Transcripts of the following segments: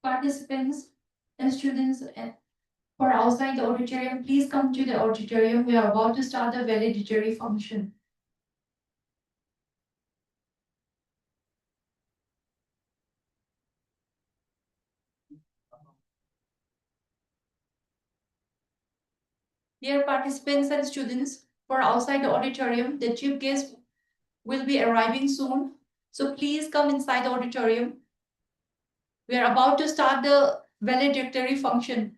Participants and students who are outside the auditorium, please come to the auditorium. We are about to start the valedictory function. Dear participants and students who are outside the auditorium, the chief guest will be arriving soon. So please come inside the auditorium. We are about to start the valedictory function.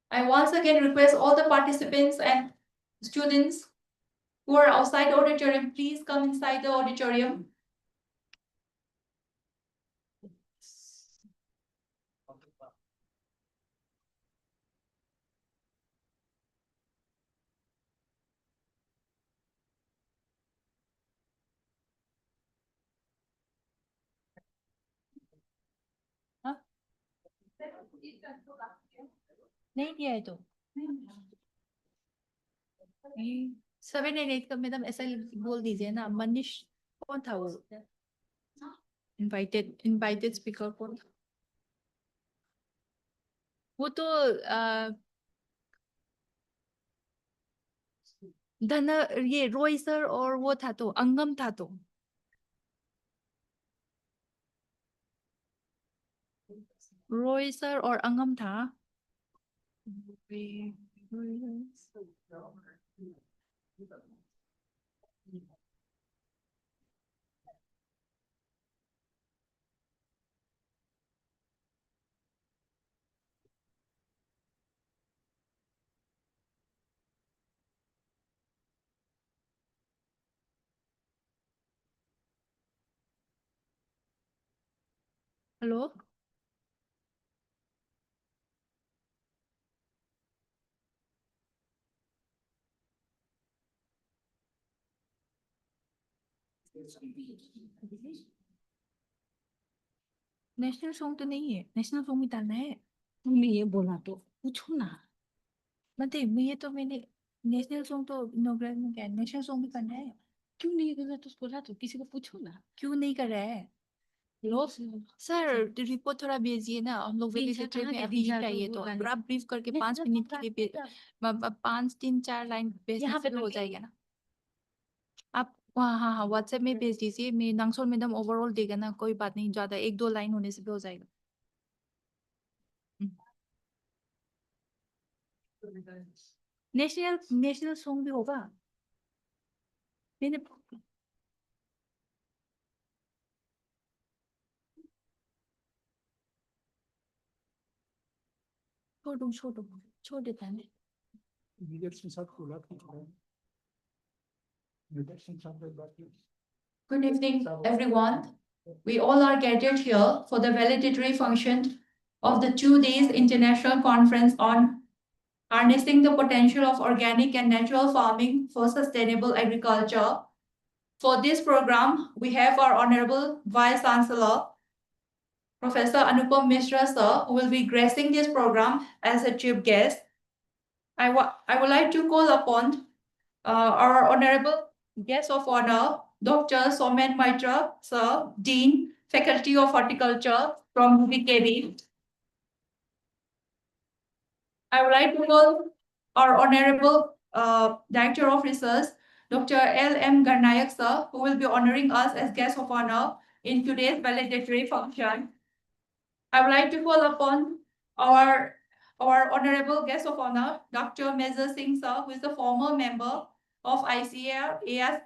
I once again request all the participants and students who are outside the auditorium, please come inside the auditorium. नहीं दिया है तो 788 का madam ऐसा बोल दीजिए ना। मनीष कौन था वो? इनवाइटेड स्पीकर कौन था? वो तो धन ये रॉय सर और वो था तो अंगम था तो। रॉय सर और अंगम था। हेलो। नेशनल सॉन्ग तो नहीं है, नेशनल सॉन्ग भी डालना है। तुमने ये बोला तो पूछो ना। मतलब मैं ये तो मैंने नेशनल सॉन्ग तो इनॉग्रेट में क्या नेशनल सॉन्ग भी करना है। क्यों नहीं कर रहा तो बोला तो किसी को पूछो ना। क्यों नहीं कर रहा है? लो सर रिपोर्ट थोड़ा भेजिए ना, हम लोग वेलिडेटरी में अभी ही चाहिए तो आप ब्रीफ करके 5 मिनट के लिए 5 3 4 लाइन भेजने यहाँ पे से भी हो करके। जाएगा ना। आप हाँ हाँ हाँ व्हाट्सएप में भेज दीजिए। मैं नंगसोल मैडम ओवरऑल देगा ना, कोई बात नहीं, ज्यादा 1 2 लाइन होने से भी हो जाएगा। नेशनल नेशनल सॉन्ग भी होगा। मैंने छोड़ देता है। Good evening, everyone. We all are gathered here for the valedictory function of the 2 days international conference on harnessing the potential of organic and natural farming for sustainable agriculture. For this program, we have our Honorable Vice Chancellor, Professor Anupam Mishra, sir, who will be gracing this program as a chief guest. I would like to call upon our Honorable Guest of Honor, Dr. Somen Maitra, sir, Dean, Faculty of Horticulture from UBKB. I would like to call our Honorable Director of Research, Dr. L.M. Garnayak, sir, who will be honoring us as guest of honor in today's valedictory function. I would like to call upon our honorable guest of honor, Dr. Meza Singh, sir, who is the former member of ICAR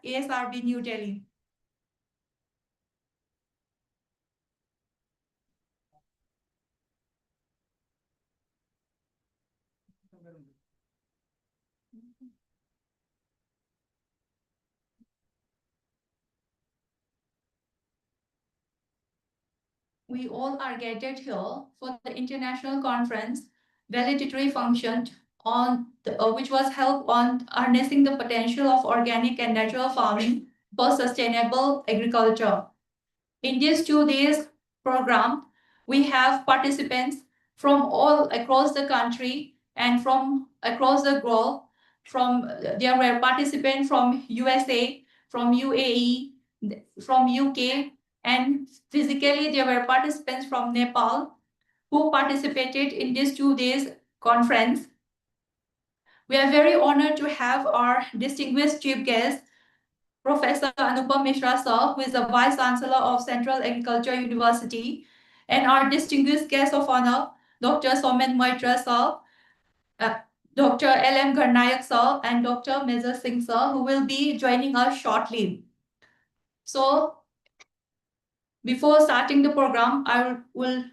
ASRB New Delhi. We all are gathered here for the international conference valedictory function on which was held on harnessing the potential of organic and natural farming for sustainable agriculture. In this 2 days program, we have participants from all across the country and from across the globe. There were participants from USA, from UAE, from UK, and physically there were participants from Nepal who participated in this 2 days conference. We are very honored to have our distinguished chief guest, Professor Anupam Mishra, sir, who is the Vice Chancellor of Central Agriculture University, and our distinguished guest of honor, Dr. Somen Maitra, sir, uh, Dr. L.M. Garnayak, sir, and Dr. Meza Singh, sir, who will be joining us shortly. So, before starting the program, I will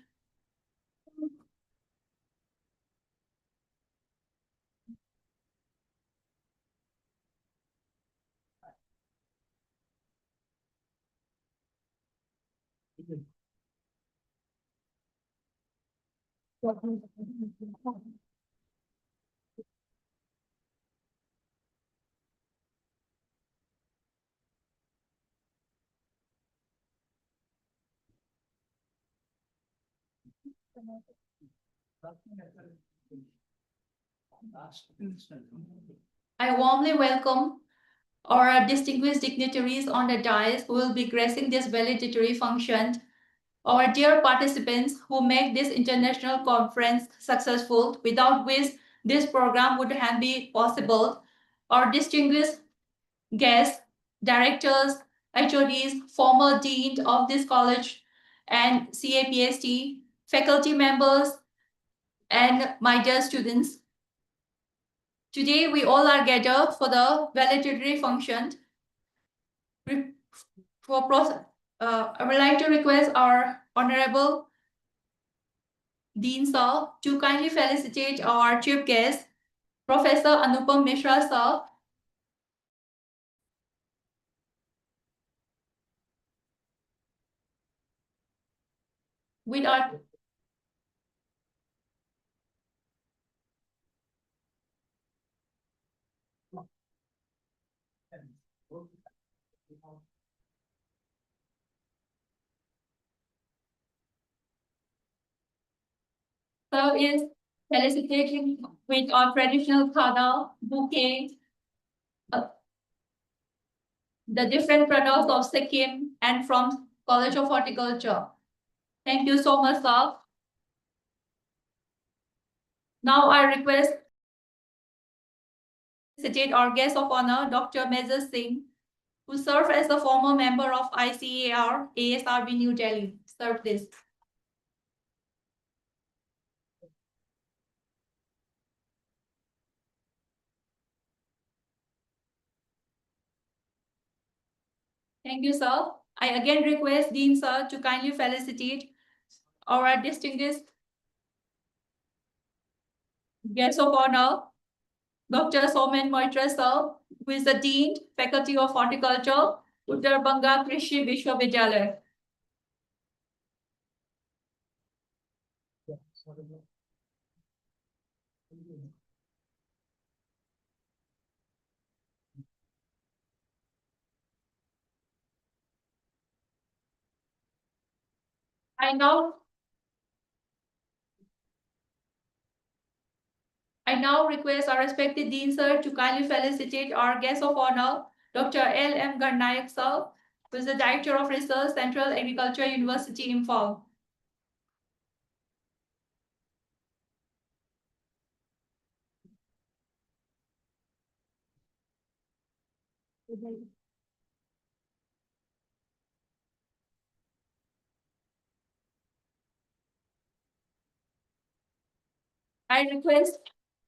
I warmly welcome our distinguished dignitaries on the dais who will be gracing this valedictory function. Our dear participants who make this international conference successful, without which this program would have been possible. Our distinguished guests, directors, HODs, former dean of this college and CAPST, faculty members, and my dear students. Today, we all are gathered for the valedictory function. I would like to request our Honorable Dean Sir to kindly felicitate our chief guest, Professor Anupam Mishra Sir. With our Sir is felicitating with our traditional khana, bouquet, the different products of Sikkim and from College of Horticulture. Thank you so much, sir. Now I request our guest of honor, Dr. Major Singh, who served as a former member of ICAR, ASRB New Delhi. Sir, please. Thank you, sir. I again request Dean Sir to kindly felicitate our distinguished guest of honor, Dr. Somen Moitra Sir, who is the Dean, Faculty of Horticulture, Uttar Banga Krishi Vishwavidyalaya. I now request our respected Dean Sir to kindly felicitate our guest of honor, Dr. L.M. Garnayak Sir, who is the Director of Research, Central Agriculture University, Imphal. I request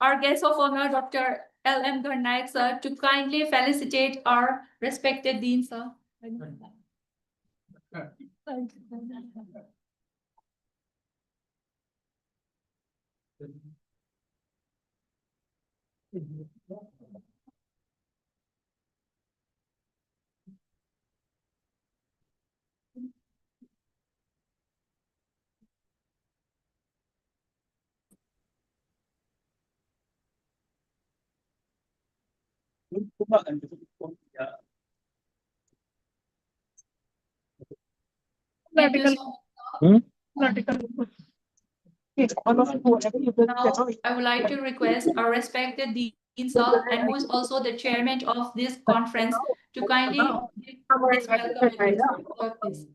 our guest of honor, Dr. L.M. Garnayak Sir, to kindly felicitate our respected Dean Sir. Thank you so much. Now, I would like to request our respected Dean Sir, and who is also the chairman of this conference, to kindly give his welcome address. Sir, please.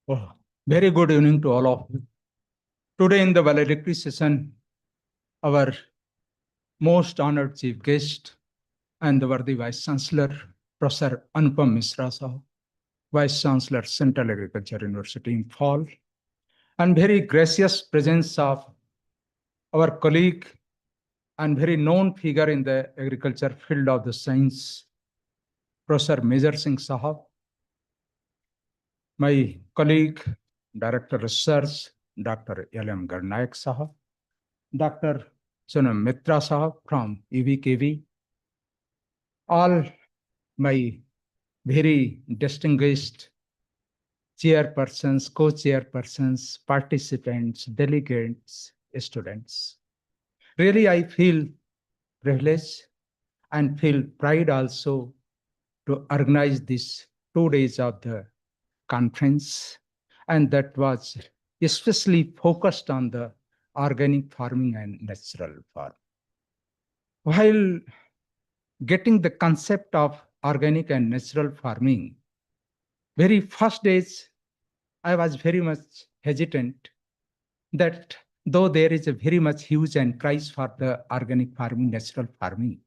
Oh, very good evening to all of you. Today in the valedictory session, our most honored chief guest and the worthy Vice Chancellor, Professor Anupam Mishra Sahab, Vice Chancellor, Central Agriculture University in Fall, and very gracious presence of our colleague and very known figure in the agriculture field of the science, Professor Major Singh Sahab, my colleague, Director Research, Dr. L.M. Garnayak Sahab, Dr. Sonam Mitra Sahab from EVKV, all my very distinguished chairpersons, co-chairpersons, participants, delegates, students. Really, I feel privilege and feel pride also to organize this 2 days of the conference, and that was especially focused on the organic farming and natural farm. While getting the concept of organic and natural farming, very first days, I was very much hesitant that though there is a very much huge enterprise for the organic farming, natural farming,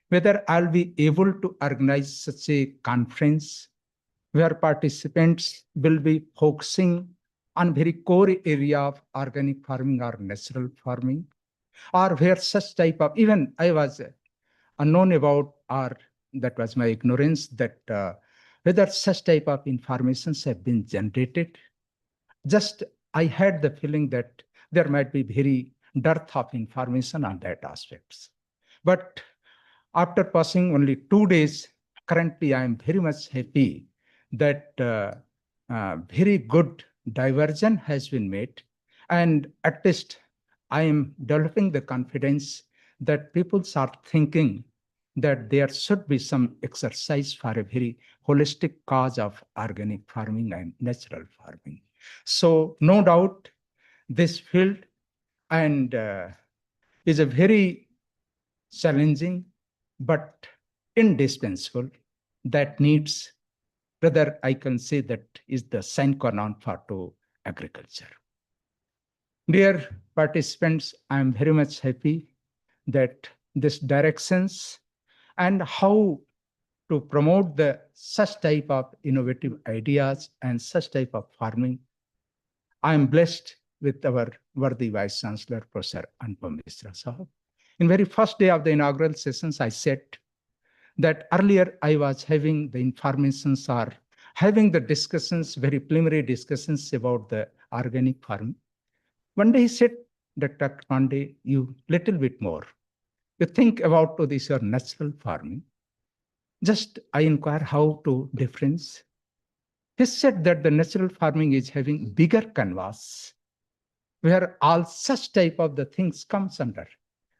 whether I'll be able to organize such a conference where participants will be focusing on very core area of organic farming or natural farming, or where such type of, even I was unknown about, or that was my ignorance, that whether such type of informations have been generated. Just I had the feeling that there might be very dearth of information on that aspects. But after passing only 2 days, currently I am very much happy that very good diversion has been made. And at least I am developing the confidence that people start thinking that there should be some exercise for a very holistic cause of organic farming and natural farming. So no doubt this field and is a very challenging but indispensable that needs, whether I can say that is the sine qua non for to agriculture. Dear participants, I am very much happy that this directions and how to promote the such type of innovative ideas and such type of farming. I am blessed with our worthy Vice Chancellor, Professor Anupam Misra Sahab. In very first day of the inaugural sessions, I said that earlier I was having the informations or having the discussions, very preliminary discussions about the organic farming. One day he said that, Dr. Pandey, you little bit more. You think about to this your natural farming. Just I inquire how to difference. He said that the natural farming is having bigger canvas where all such type of the things comes under.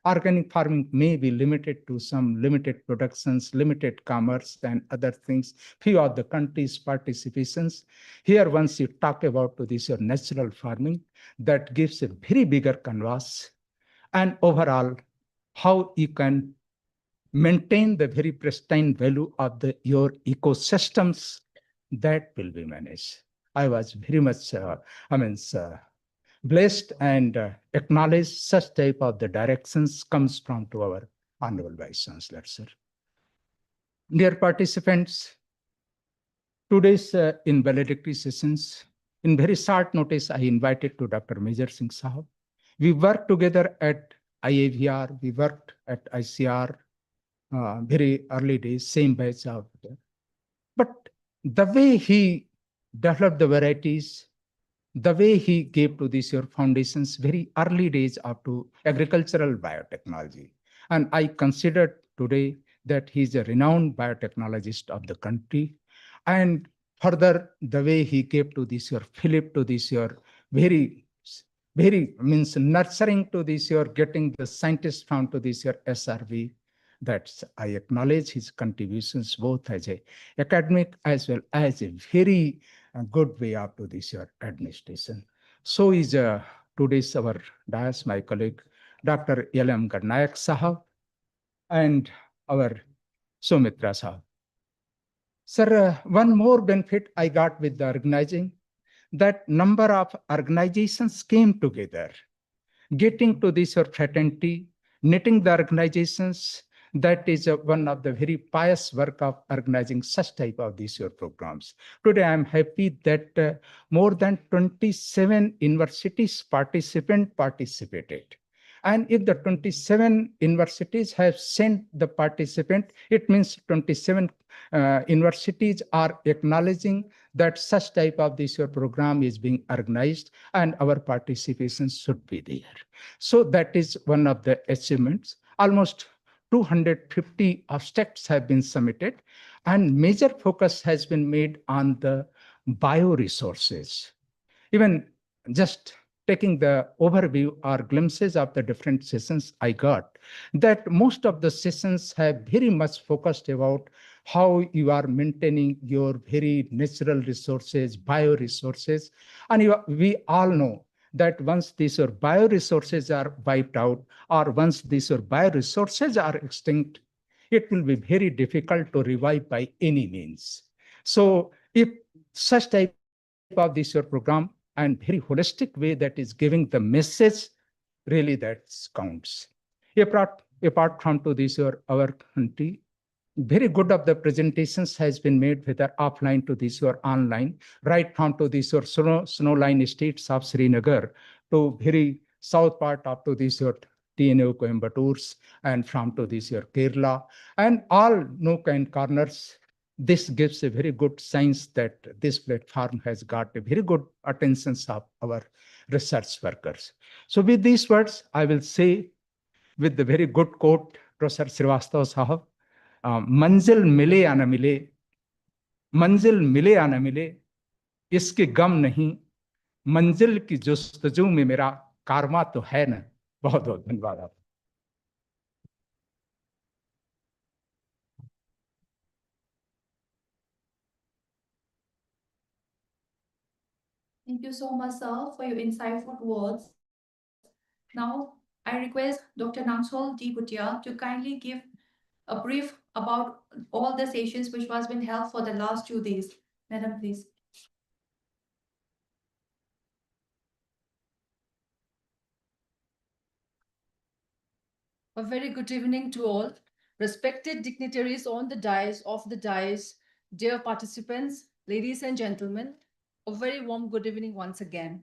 Organic farming may be limited to some limited productions, limited commerce and other things, few of the countries' participations. Here, once you talk about to this your natural farming, that gives a very bigger canvas, and overall, how you can maintain the very pristine value of your ecosystems, that will be managed. I was very much, blessed and acknowledge such type of the directions comes from to our Honorable Vice Chancellor, sir. Dear participants, today's in valedictory sessions, in very short notice, I invited to Dr. Major Singh Sahab. We worked together at IAVR, we worked at ICR, very early days, same batch out there. But the way he developed the varieties, the way he gave to these your foundations very early days up to agricultural biotechnology. And I consider today that he's a renowned biotechnologist of the country. And further, the way he gave to this your Philip, to this your very means nurturing to this your getting the scientists from to this your SRV. That's I acknowledge his contributions both as a academic as well as a very good way up to this your administration. So is today's our dais, my colleague, Dr. L.M. Garnayak Sahab and our Sumitra Sahab. Sir, one more benefit I got with the organizing, that number of organizations came together, getting to this your fraternity, knitting the organizations. That is one of the very pious work of organizing such type of these your programs. Today, I am happy that more than 27 universities participated. And if the 27 universities have sent the participant, it means 27 universities are acknowledging that such type of this your program is being organized and our participation should be there. So that is one of the achievements. Almost 250 abstracts have been submitted, and major focus has been made on the bioresources. Even just taking the overview or glimpses of the different sessions I got, that most of the sessions have very much focused about how you are maintaining your very natural resources, bioresources. And we all know that once these bioresources are wiped out, or once these bioresources are extinct, it will be very difficult to revive by any means. So if such type of this your program and very holistic way that is giving the message, really that counts. Apart from to this our country, very good of the presentations has been made whether offline to this or online, right from to this or snowline states of Srinagar to very south part up to this your TNO Coimbatores, and from to this your Kerala, and all nook and corners. This gives a very good sense that this platform has got a very good attention of our research workers. So with these words, I will say with the very good quote, Professor Srivastava Sahab, मंजिल मिले या न मिले, मंजिल मिले या न मिले, इसके गम नहीं, मंजिल की जुस्तजू में मेरा कारवा तो है न. बहुत बहुत धन्यवाद आप. Thank you so much, sir, for your insightful words. Now, I request Dr. Namsol D. Bhutia to kindly give a brief about all the sessions which was been held for the last 2 days. Madam, please. A very good evening to all. Respected dignitaries on the dais, dear participants, ladies and gentlemen, a very warm good evening once again.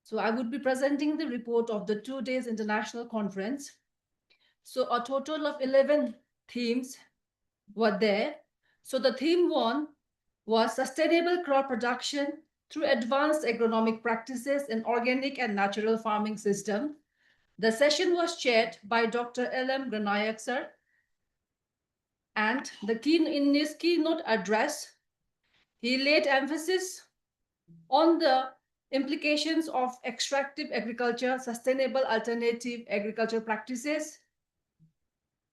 So I would be presenting the report of the 2 days international conference. So a total of 11 themes were there. So the theme 1 was sustainable crop production through advanced agronomic practices in organic and natural farming system. The session was chaired by Dr. L.M. Granayak sir, and in his keynote address, he laid emphasis on the implications of extractive agriculture, sustainable alternative agriculture practices,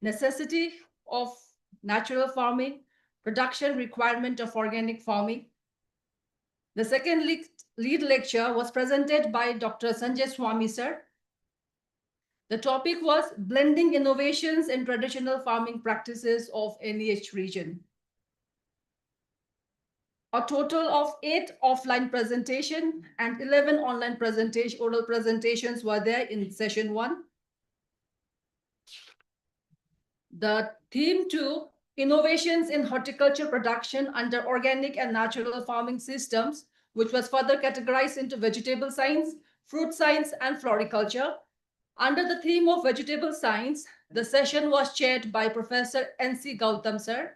necessity of natural farming, production requirement of organic farming. The second lead lecture was presented by Dr. Sanjay Swami sir. The topic was blending innovations in traditional farming practices of NEH region. A total of 8 offline presentations and 11 online oral presentations were there in session 1. The theme 2, innovations in horticulture production under organic and natural farming systems, which was further categorized into vegetable science, fruit science, and floriculture. Under the theme of vegetable science, the session was chaired by Professor N.C. Gautam sir,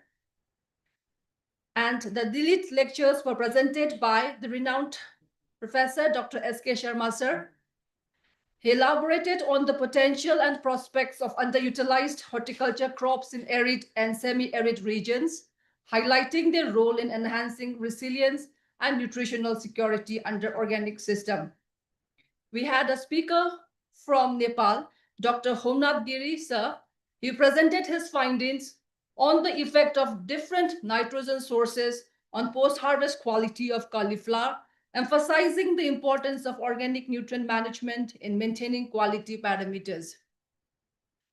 and the lead lectures were presented by the renowned Professor Dr. S.K. Sharma sir. He elaborated on the potential and prospects of underutilized horticulture crops in arid and semi-arid regions, highlighting their role in enhancing resilience and nutritional security under organic system. We had a speaker from Nepal, Dr. Homnath Giri sir. He presented his findings on the effect of different nitrogen sources on post-harvest quality of cauliflower, emphasizing the importance of organic nutrient management in maintaining quality parameters.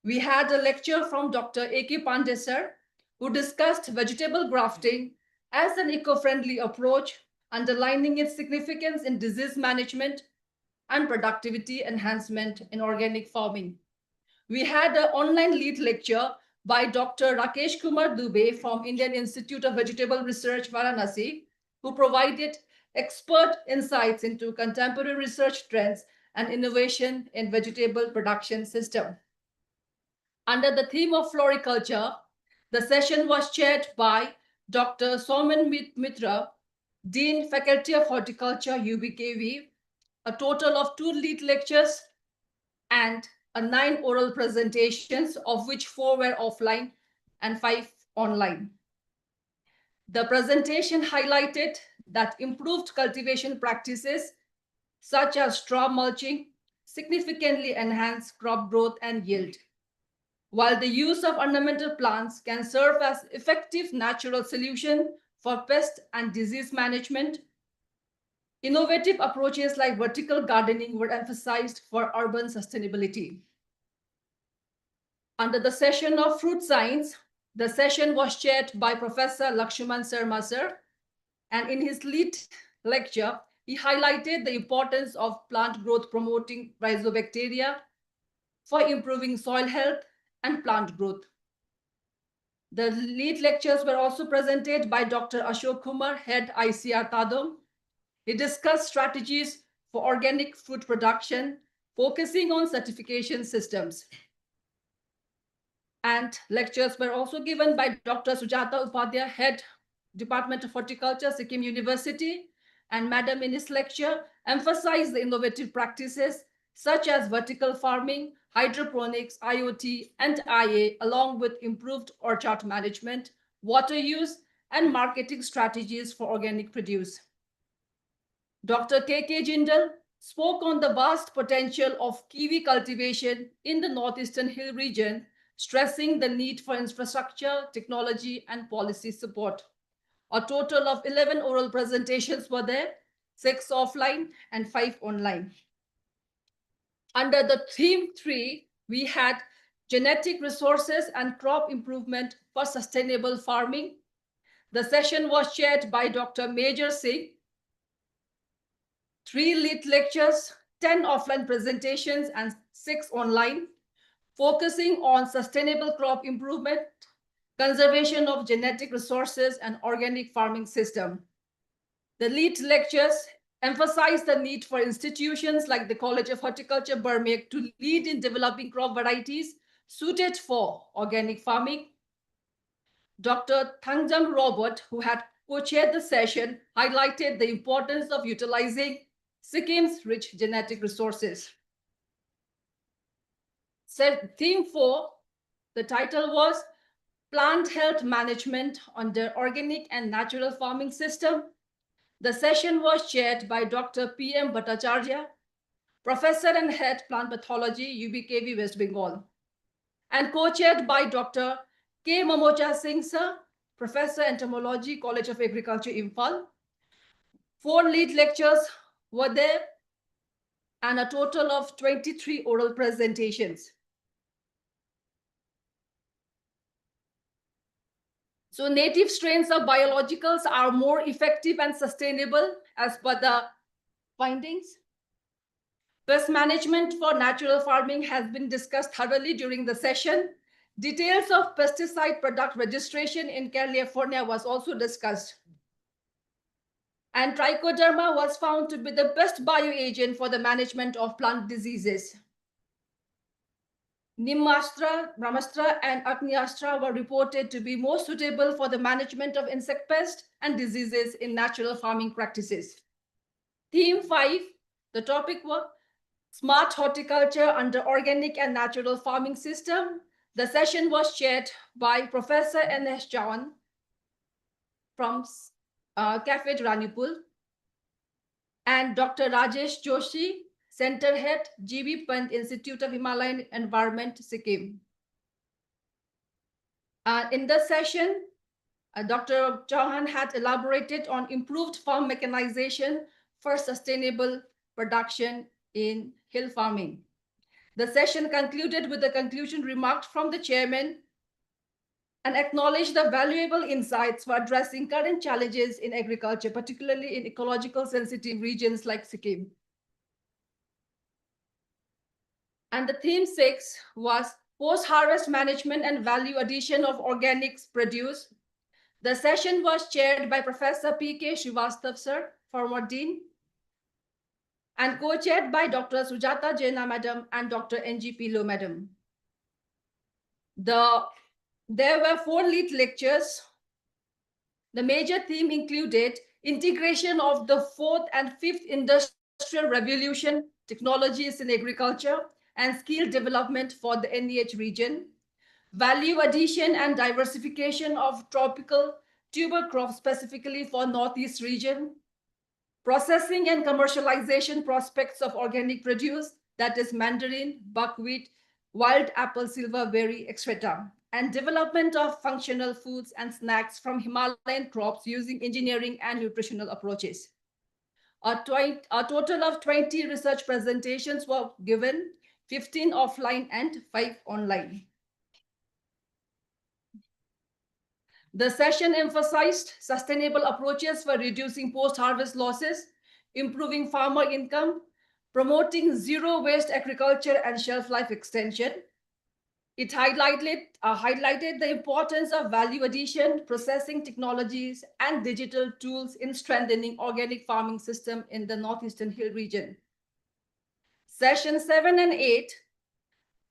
We had a lecture from Dr. A.K. Pandey sir, who discussed vegetable grafting as an eco-friendly approach, underlining its significance in disease management and productivity enhancement in organic farming. We had an online lead lecture by Dr. Rakesh Kumar Dubey from Indian Institute of Vegetable Research, Varanasi, who provided expert insights into contemporary research trends and innovation in vegetable production system. Under the theme of floriculture, the session was chaired by Dr. Soman Mitra, Dean, Faculty of Horticulture, UBKV, a total of 2 lead lectures and 9 oral presentations, of which 4 were offline and 5 online. The presentation highlighted that improved cultivation practices such as straw mulching, significantly enhance crop growth and yield, while the use of ornamental plants can serve as effective natural solution for pest and disease management. Innovative approaches like vertical gardening were emphasized for urban sustainability. Under the session of fruit science, the session was chaired by Professor Lakshman Sharma sir, and in his lead lecture, he highlighted the importance of plant growth promoting rhizobacteria for improving soil health and plant growth. The lead lectures were also presented by Dr. Ashok Kumar, head ICR Tadom. He discussed strategies for organic food production, focusing on certification systems. And lectures were also given by Dr. Sujata Upadhyay, head Department of Horticulture, Sikkim University, and Madam in his lecture emphasized the innovative practices such as vertical farming, hydroponics, IoT, and IA, along with improved orchard management, water use, and marketing strategies for organic produce. Dr. K.K. Jindal spoke on the vast potential of kiwi cultivation in the northeastern hill region, stressing the need for infrastructure, technology, and policy support. A total of 11 oral presentations were there, 6 offline and 5 online. Under the theme 3, we had genetic resources and crop improvement for sustainable farming. The session was chaired by Dr. Major Singh. 3 lead lectures, 10 offline presentations, and 6 online, focusing on sustainable crop improvement, conservation of genetic resources, and organic farming system. The lead lectures emphasize the need for institutions like the College of Horticulture, Bermiok, to lead in developing crop varieties suited for organic farming. Dr. Thangjam Robert, who had co-chaired the session, highlighted the importance of utilizing Sikkim's rich genetic resources. Theme 4, the title was Plant Health Management under Organic and Natural Farming System. The session was chaired by Dr. P.M. Bhattacharya, Professor and Head Plant Pathology, UBKV, West Bengal, and co-chaired by Dr. K. Mamocha Singh sir, Professor Entomology, College of Agriculture, Imphal. 4 lead lectures were there and a total of 23 oral presentations. So native strains of biologicals are more effective and sustainable as per the findings. Pest management for natural farming has been discussed thoroughly during the session. Details of pesticide product registration in California was also discussed. And trichoderma was found to be the best bioagent for the management of plant diseases. Nimastra, Brahmastra, and Agniastra were reported to be more suitable for the management of insect pests and diseases in natural farming practices. Theme 5, the topic was Smart Horticulture under Organic and Natural Farming System. The session was chaired by Professor N.S. Jawan from Cafe Ranipul and Dr. Rajesh Joshi, Center Head, GB Pant Institute of Himalayan Environment, Sikkim. In the session, Dr. Chauhan had elaborated on improved farm mechanization for sustainable production in hill farming. The session concluded with the conclusion remarks from the chairman and acknowledged the valuable insights for addressing current challenges in agriculture, particularly in ecological sensitive regions like Sikkim. And the theme 6 was post-harvest management and value addition of organics produce. The session was chaired by Professor P.K. Srivastav sir, former dean, and co-chaired by Dr. Sujata Jaina madam and Dr. N.G. Pilo madam. There were 4 lead lectures. The major theme included integration of the 4th and 5th industrial revolution technologies in agriculture and skill development for the NEH region, value addition and diversification of tropical tuber crops specifically for Northeast region, processing and commercialization prospects of organic produce, that is mandarin, buckwheat, wild apple, silverberry, etc., and development of functional foods and snacks from Himalayan crops using engineering and nutritional approaches. A total of 20 research presentations were given, 15 offline and 5 online. The session emphasized sustainable approaches for reducing post-harvest losses, improving farmer income, promoting zero-waste agriculture and shelf life extension. It highlighted the importance of value addition, processing technologies, and digital tools in strengthening organic farming system in the Northeastern Hill region. Session 7 and 8,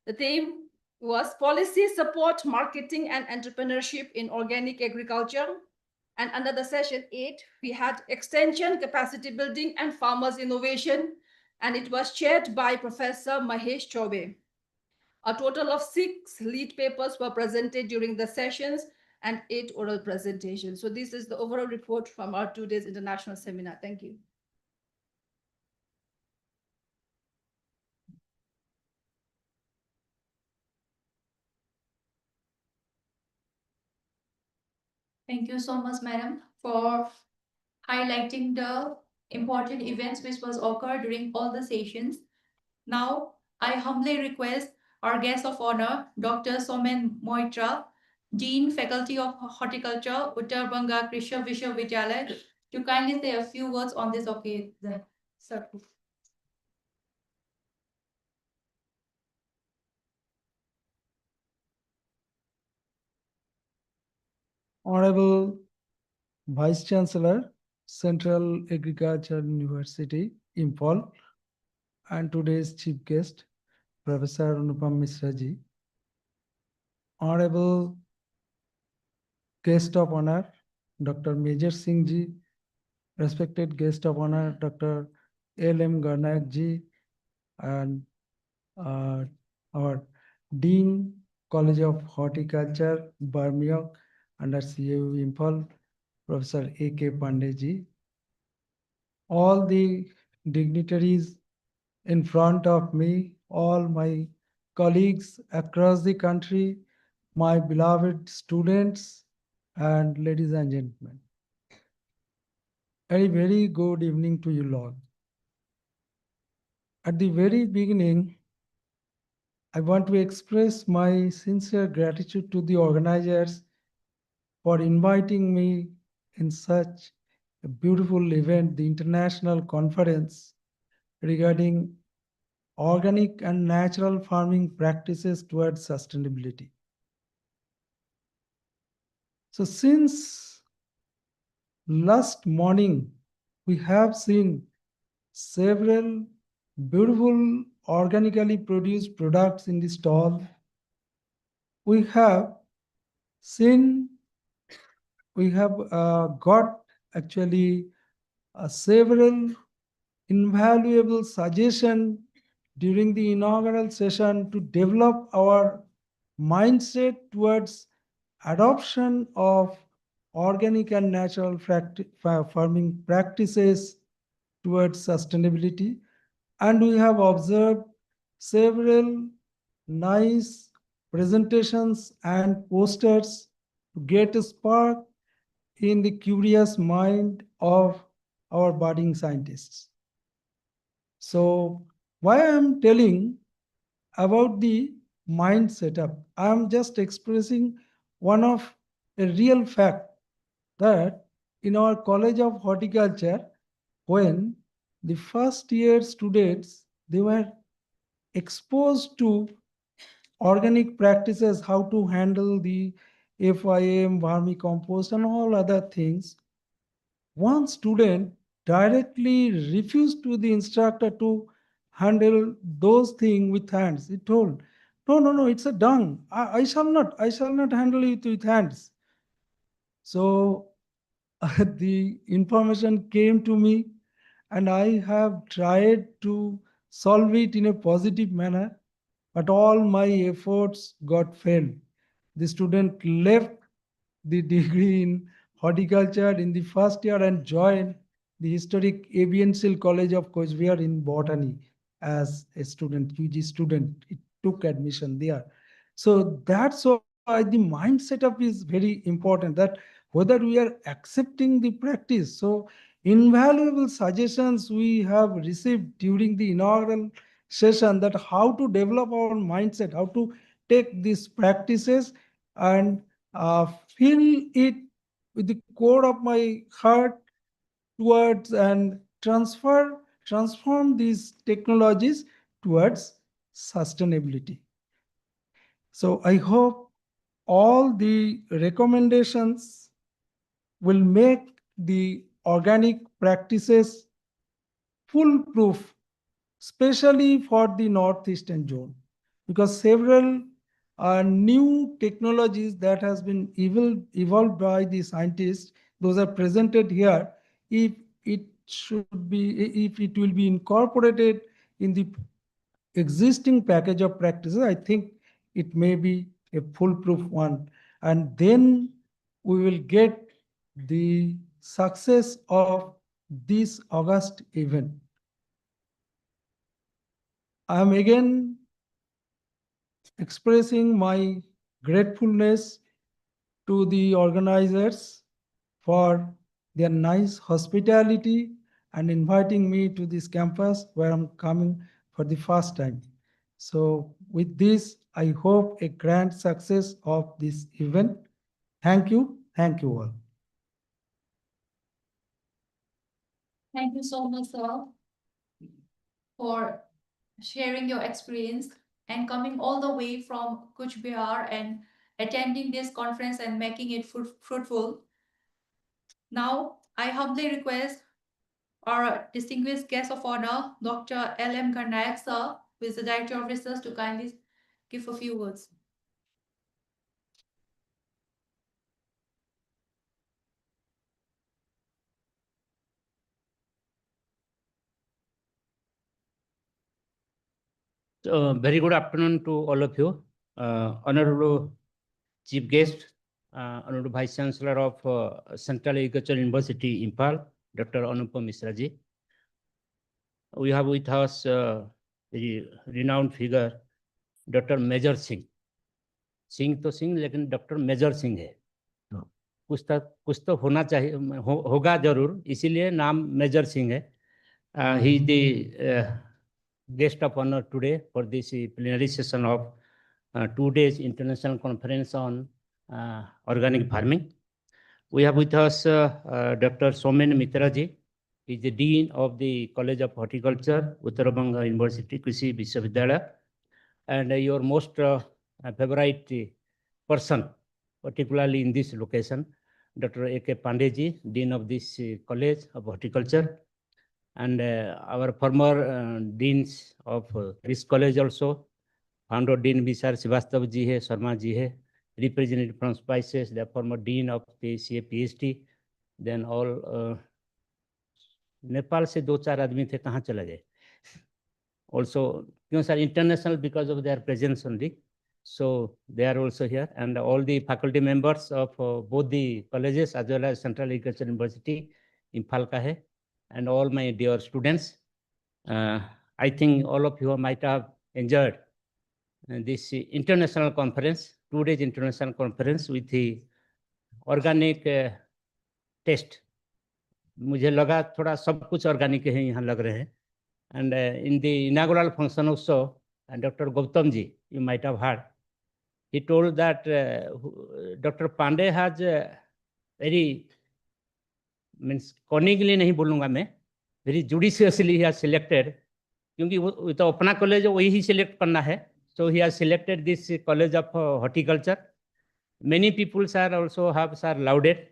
the theme was policy support, marketing, and entrepreneurship in organic agriculture. And under the session 8, we had extension, capacity building, and farmers innovation. And it was chaired by Professor Mahesh Chaube. A total of 6 lead papers were presented during the sessions and 8 oral presentations. So this is the overall report from our 2 days international seminar. Thank you. Thank you so much, madam, for highlighting the important events which was occurred during all the sessions. Now, I humbly request our guest of honor, Dr. Somen Moitra, Dean, Faculty of Horticulture, Uttar Banga Krishna Vishwavidyalaya, to kindly say a few words on this occasion. Sir. Honorable Vice Chancellor, Central Agriculture University, Imphal, and today's chief guest, Professor Anupam Misra ji. Honorable guest of honor, Dr. Major Singh ji, respected guest of honor, Dr. L.M. Garnayak ji, and our Dean, College of Horticulture, Bermiok, under CAU Imphal, Professor A.K. Pandey ji. All the dignitaries in front of me, all my colleagues across the country, my beloved students, and ladies and gentlemen. A very good evening to you all. At the very beginning, I want to express my sincere gratitude to the organizers for inviting me in such a beautiful event, the International Conference regarding organic and natural farming practices towards sustainability. So since last morning, we have seen several beautiful organically produced products in the stall. We have got actually several invaluable suggestions during the inaugural session to develop our mindset towards adoption of organic and natural farming practices towards sustainability. And we have observed several nice presentations and posters to get a spark in the curious mind of our budding scientists. So why I am telling about the mind setup, I am just expressing one of a real fact that in our College of Horticulture, when the first year students, they were exposed to organic practices, how to handle the FIM, vermicompost, and all other things. One student directly refused to the instructor to handle those things with hands. He told, no, it's a dung. I shall not handle it with hands. So the information came to me, and I have tried to solve it in a positive manner, but all my efforts got failed. The student left the degree in horticulture in the first year and joined the historic Aviancial College of Coachbihar in botany as a student, UG student. It took admission there. So that's why the mind setup is very important, that whether we are accepting the practice. So invaluable suggestions we have received during the inaugural session, that how to develop our mindset, how to take these practices and feel it with the core of my heart towards and transform these technologies towards sustainability. So I hope all the recommendations will make the organic practices foolproof, especially for the northeastern zone, because several new technologies that has been evolved by the scientists, those are presented here. If it if it will be incorporated in the existing package of practices, I think it may be a foolproof one. And then we will get the success of this August event. I am again expressing my gratefulness to the organizers for their nice hospitality and inviting me to this campus where I'm coming for the first time. So with this, I hope a grand success of this event. Thank you all. Thank you so much, sir, for sharing your experience and coming all the way from Kuch Bihar and attending this conference and making it fruitful. Now, I humbly request our distinguished guest of honor, Dr. L.M. Garnayak, sir, who is the Director of Research, to kindly give a few words. So, very good afternoon to all of you. Honorable Chief Guest, Honorable Vice Chancellor of Central Agricultural University, Impal, Dr. Anupam Misra ji. We have with us the renowned figure, Dr. Major Singh. Singh तो सिंह लेकिन doctor major Singh है, कुछ तो होना चाहिए, होगा जरूर, इसीलिए नाम मेजर सिंह है. He is the guest of honor today for this plenary session of 2 days international conference on organic farming. We have with us Dr. Somen Mitra ji. He is the Dean of the College of Horticulture, Uttara Banga University, Krishi Vishwavidyalaya. And your most favorite person, particularly in this location, Dr. A.K. Pandey ji, Dean of this College of Horticulture. And our former deans of this college also, founder Dean Vishar Srivastav ji hai, Sharma ji hai, representative from Spices, the former dean of the CA PhD, then all Nepal se 2-4 आदमी थे, कहाँ चला गए? Also, you know, sir, international because of their presence only. So they are also here, and all the faculty members of both the colleges as well as Central Agricultural University, Imphal ka hai, and all my dear students. I think all of you might have enjoyed this international conference, 2 days international conference with the organic test. मुझे लगा थोड़ा सब कुछ organic है यहाँ लग रहे हैं. And in the inaugural function also, Dr. Gautam ji, you might have heard, he told that Dr. Pandey has very, means cunningly नहीं बोलूँगा मैं, very judiciously he has selected, क्योंकि वो तो अपना कॉलेज वही ही select करना है. So he has selected this College of Horticulture. Many people sir also have sir lauded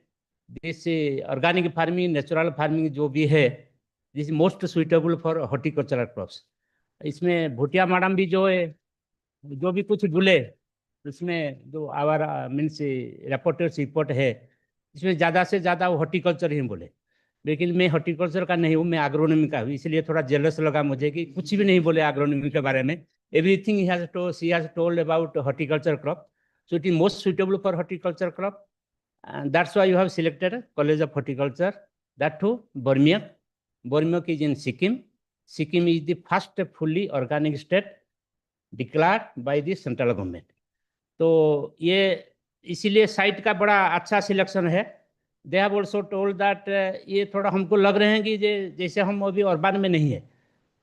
this organic farming, natural farming जो भी है, this is most suitable for horticultural crops. इसमें भूटिया मैडम भी जो है, जो भी कुछ बोले, उसमें जो आवर मीन्स रिपोर्टर्स रिपोर्ट है, इसमें ज़्यादा से ज़्यादा वो हॉर्टिकल्चर ही बोले. लेकिन मैं हॉर्टिकल्चर का नहीं हूँ, मैं एग्रोनॉमी का हूँ, इसलिए थोड़ा जेलस लगा मुझे कि कुछ भी नहीं बोले एग्रोनॉमी के बारे में. Everything she has told about horticulture crop. So it is most suitable for horticulture crop. And that's why you have selected College of Horticulture, that too, Bermiok. Bermiok is in Sikkim. Sikkim is the first fully organic state declared by the central government. तो ये इसीलिए site का बड़ा अच्छा selection है. They have also told that ये थोड़ा हमको लग रहे हैं कि जैसे हम अभी अर्बन में नहीं है,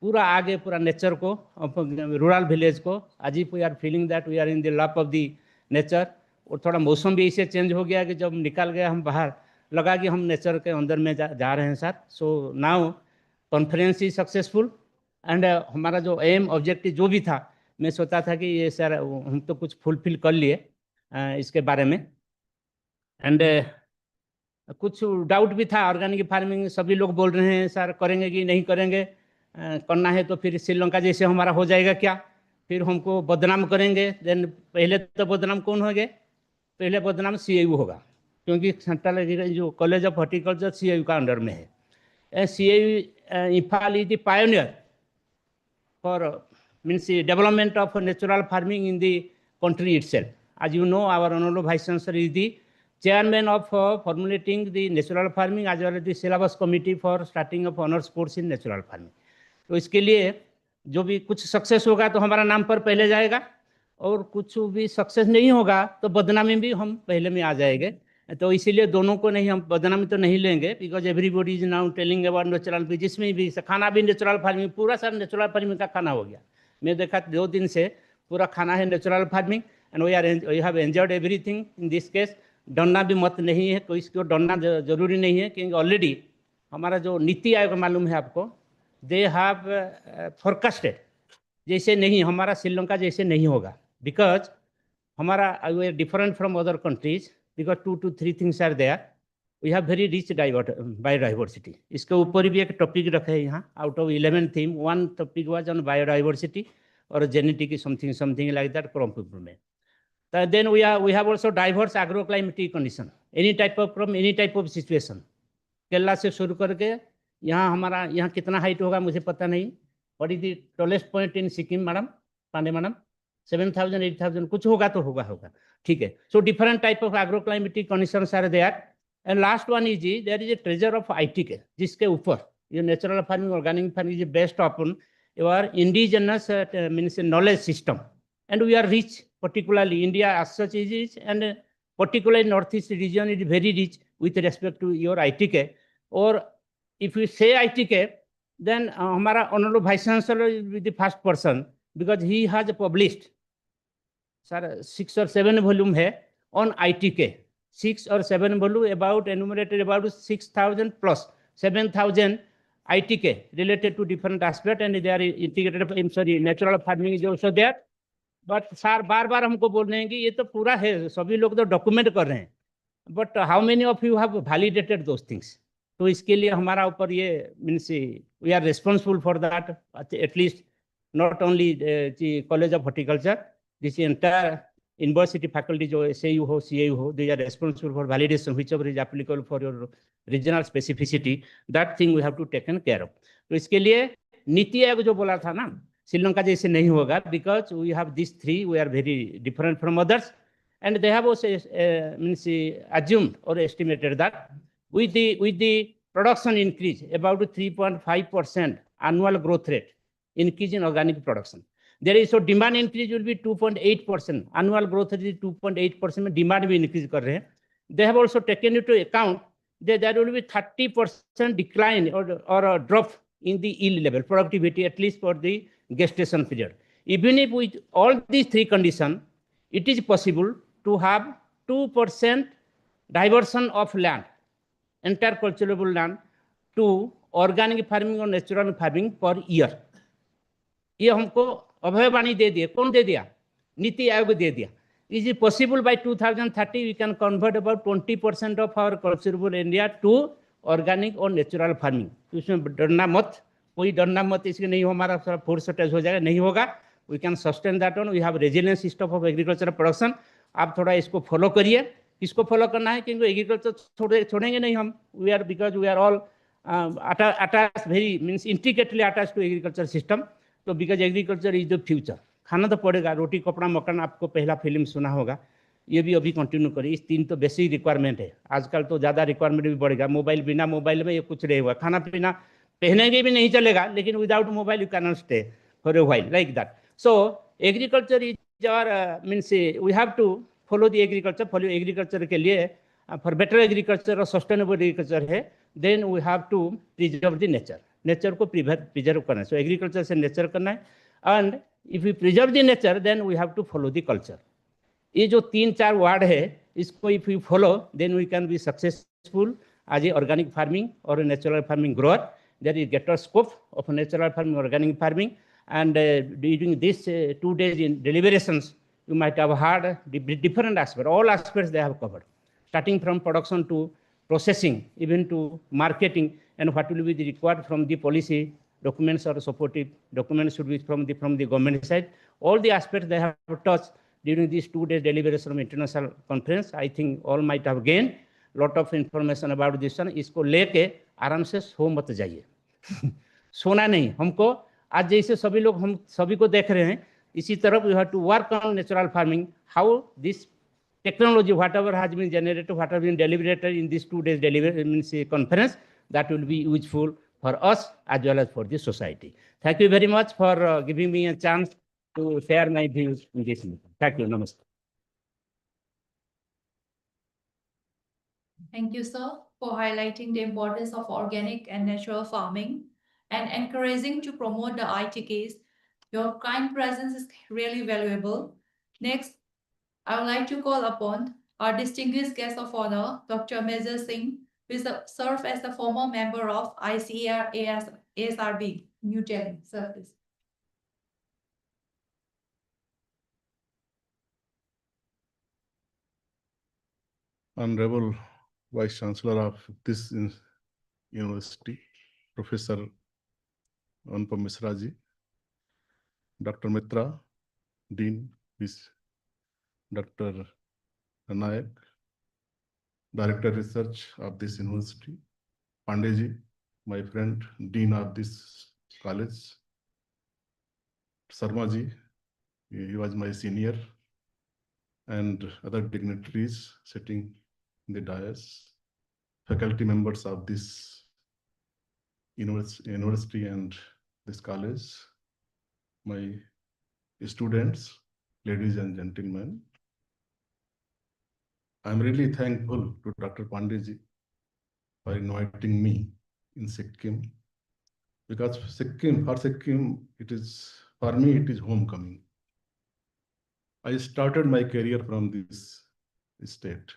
पूरा आगे पूरा नेचर को, रूरल विलेज को, आज ही we are feeling that we are in the love of the nature. और थोड़ा मौसम भी ऐसे चेंज हो गया कि जब निकल गए हम बाहर, लगा कि हम नेचर के अंदर में जा रहे हैं sir. So now conference is successful and हमारा जो एम ऑब्जेक्टिव जो भी था, मैं सोचा था कि ये सर हम तो कुछ फुलफिल कर लिए इसके बारे में. एंड कुछ डाउट भी था. ऑर्गेनिक फार्मिंग सभी लोग बोल रहे हैं सर करेंगे कि नहीं करेंगे, करना है तो फिर श्रीलंका जैसे हमारा हो जाएगा क्या, फिर हमको बदनाम करेंगे. देन पहले तो बदनाम कौन होंगे? पहले बदनाम CAU होगा, क्योंकि सेंट्रल जो कॉलेज ऑफ हॉर्टिकल्चर CAU का अंडर में है. CAU Imphal is the pioneer for means the development of natural farming in the country itself. As you know, our honorable Vice Chancellor is the chairman of formulating the natural farming as well as the syllabus committee for starting of honors course in natural farming. तो इसके लिए जो भी कुछ success होगा तो हमारा नाम पर पहले जाएगा, और कुछ भी सक्सेस नहीं होगा तो बदनामी भी हम पहले में आ जाएंगे. तो इसीलिए दोनों को नहीं, हम बदनामी तो नहीं लेंगे, because everybody is now telling about natural. जिसमें भी खाना भी नेचुरल फार्मिंग, पूरा सर नेचुरल फार्मिंग का खाना हो गया. मैं देखा 2 दिन से पूरा खाना है natural farming. And we have enjoyed everything in this case. डरना भी मत नहीं है, कोई इसको डरना जरूरी नहीं है, क्योंकि ऑलरेडी हमारा जो नीति आयोग मालूम है आपको, दे हैव फोरकास्टेड जैसे नहीं, हमारा श्रीलंका जैसे नहीं होगा. बिकॉज हमारा we are different from other countries, because 2 to 3 things are there. We have very rich biodiversity. इसके ऊपर भी एक टॉपिक रखे हैं यहाँ. Out of 11 theme, 1 topic was on biodiversity और genetic something like that, crop improvement. Then we have also diverse agroclimatic condition, any type of situation. Kerala से शुरू करके यहाँ हमारा यहाँ कितना हाइट होगा मुझे पता नहीं. What is the tallest point in Sikkim, madam Pandey madam? 7,000 8,000 कुछ होगा तो होगा. ठीक है. So different type of agroclimatic conditions are there. And last one is there is a treasure of ITK, जिसके ऊपर ये natural farming, organic farming is based upon your indigenous means knowledge system. And we are rich, particularly India as such is, and particularly Northeast region is very rich with respect to your ITK. Or if you say ITK, then हमारा honorable Vice Chancellor is the first person, because he has published sir 6 or 7 volume है on ITK, 6 or 7 volume about enumerated about 6,000 plus 7,000 ITK related to different aspect, and they are integrated. I'm sorry, natural farming is also there. But sir बार बार हमको बोल रहे हैं कि ये तो पूरा है, सभी लोग तो डॉक्यूमेंट कर रहे हैं, but how many of you have validated those things. तो इसके लिए हमारा ऊपर ये means we are responsible for that. At least not only college of horticulture, this entire university faculty जो SAU हो CAU हो, they are responsible for validation which ever is applicable for your regional specificity. That thing we have to taken care of. तो इसके लिए नीति आयोग जो बोला था ना, श्रीलंका जैसे नहीं होगा, because we have this 3, we are very different from others. And they have also means assumed or estimated that with the production increase about 3.5% annual growth rate increase in organic production, there is so demand increase will be 2.8%. annual growth rate 2.8% में demand भी increase कर रहे हैं. They have also taken into account that there will be 30% decline or a drop in the yield level, productivity, at least for the gestation period. Even if with all these 3 conditions, it is possible to have 2% diversion of land, entire cultivable land, to organic farming or natural farming per year. ये हमको अभयवाणी दे दिया. कौन दे दिया? नीति आयोग दे दिया. Is it possible by 2030 we can convert about 20% of our cultivable area to organic और natural farming. तो इसमें डरना मत, कोई डरना मत, इसके नहीं हो हमारा फूड शॉर्टेज हो जाएगा, नहीं होगा. We can sustain that on. We have resilience system of agriculture production. आप थोड़ा इसको फॉलो करिए. किसको फॉलो करना है? क्योंकि एग्रीकल्चर छोड़ेंगे नहीं हम. We are because we are all attach, very means integrally attach to agriculture system. तो because agriculture is the future. खाना तो पड़ेगा, रोटी कपड़ा मकान, आपको पहला फिल्म सुना होगा, ये भी अभी कंटिन्यू करिए. इस 3 तो बेसिक रिक्वायरमेंट है. आजकल तो ज़्यादा रिक्वायरमेंट भी बढ़ेगा. मोबाइल, बिना मोबाइल में ये कुछ नहीं हुआ. खाना पीना पहनेंगे भी नहीं चलेगा, लेकिन without mobile you can not stay for a while like that. So agriculture is our means we have to follow the agriculture. follow agriculture के लिए for better agriculture और sustainable agriculture है, then we have to preserve the nature. Nature को preserve करना है. So agriculture से nature करना है. And if you preserve the nature then we have to follow the culture. ये जो 3-4 वर्ड है, इसको if you follow then we can be successful as a organic farming or a natural farming grower. There is greater scope of natural farming, organic farming, and during these 2 days in deliberations, you might have heard different aspects. All aspects they have covered, starting from production to processing, even to marketing, and what will be required from the policy documents or supportive documents should be from the government side. All the aspects they have touched during these 2 days deliberation of international conference. I think all might have gained lot of information about this one. इसको लेके आराम से सो मत जाइए. सोना नहीं. हमको आज जैसे सभी लोग हम सभी को देख रहे हैं, इसी तरफ you have to work on natural farming. How this technology, whatever has been generated, whatever been deliberated in these 2 days conference, that will be useful for us as well as for the society. Thank you very much for giving me a chance to share my views in this meeting. Thank you. Namaste. Thank you, sir, for highlighting the importance of organic and natural farming and encouraging to promote the ITKs. Your kind presence is really valuable. Next, I would like to call upon our distinguished guest of honor, Dr. Major Singh, who served as the former member of ICAR ASRB, New Delhi. Sir, please. Honorable Vice Chancellor of this university, Professor Anupam Misra ji, Dr. Mitra, Dean, Dr. Nayak, Director Research of this university, Pandey ji, my friend, Dean of this college, Sharma ji, he was my senior, and other dignitaries sitting in the dais, faculty members of this university and this college, my students, ladies and gentlemen. I'm really thankful to Dr. Pandey ji for inviting me in Sikkim, because for Sikkim, for me, it is homecoming. I started my career from this state.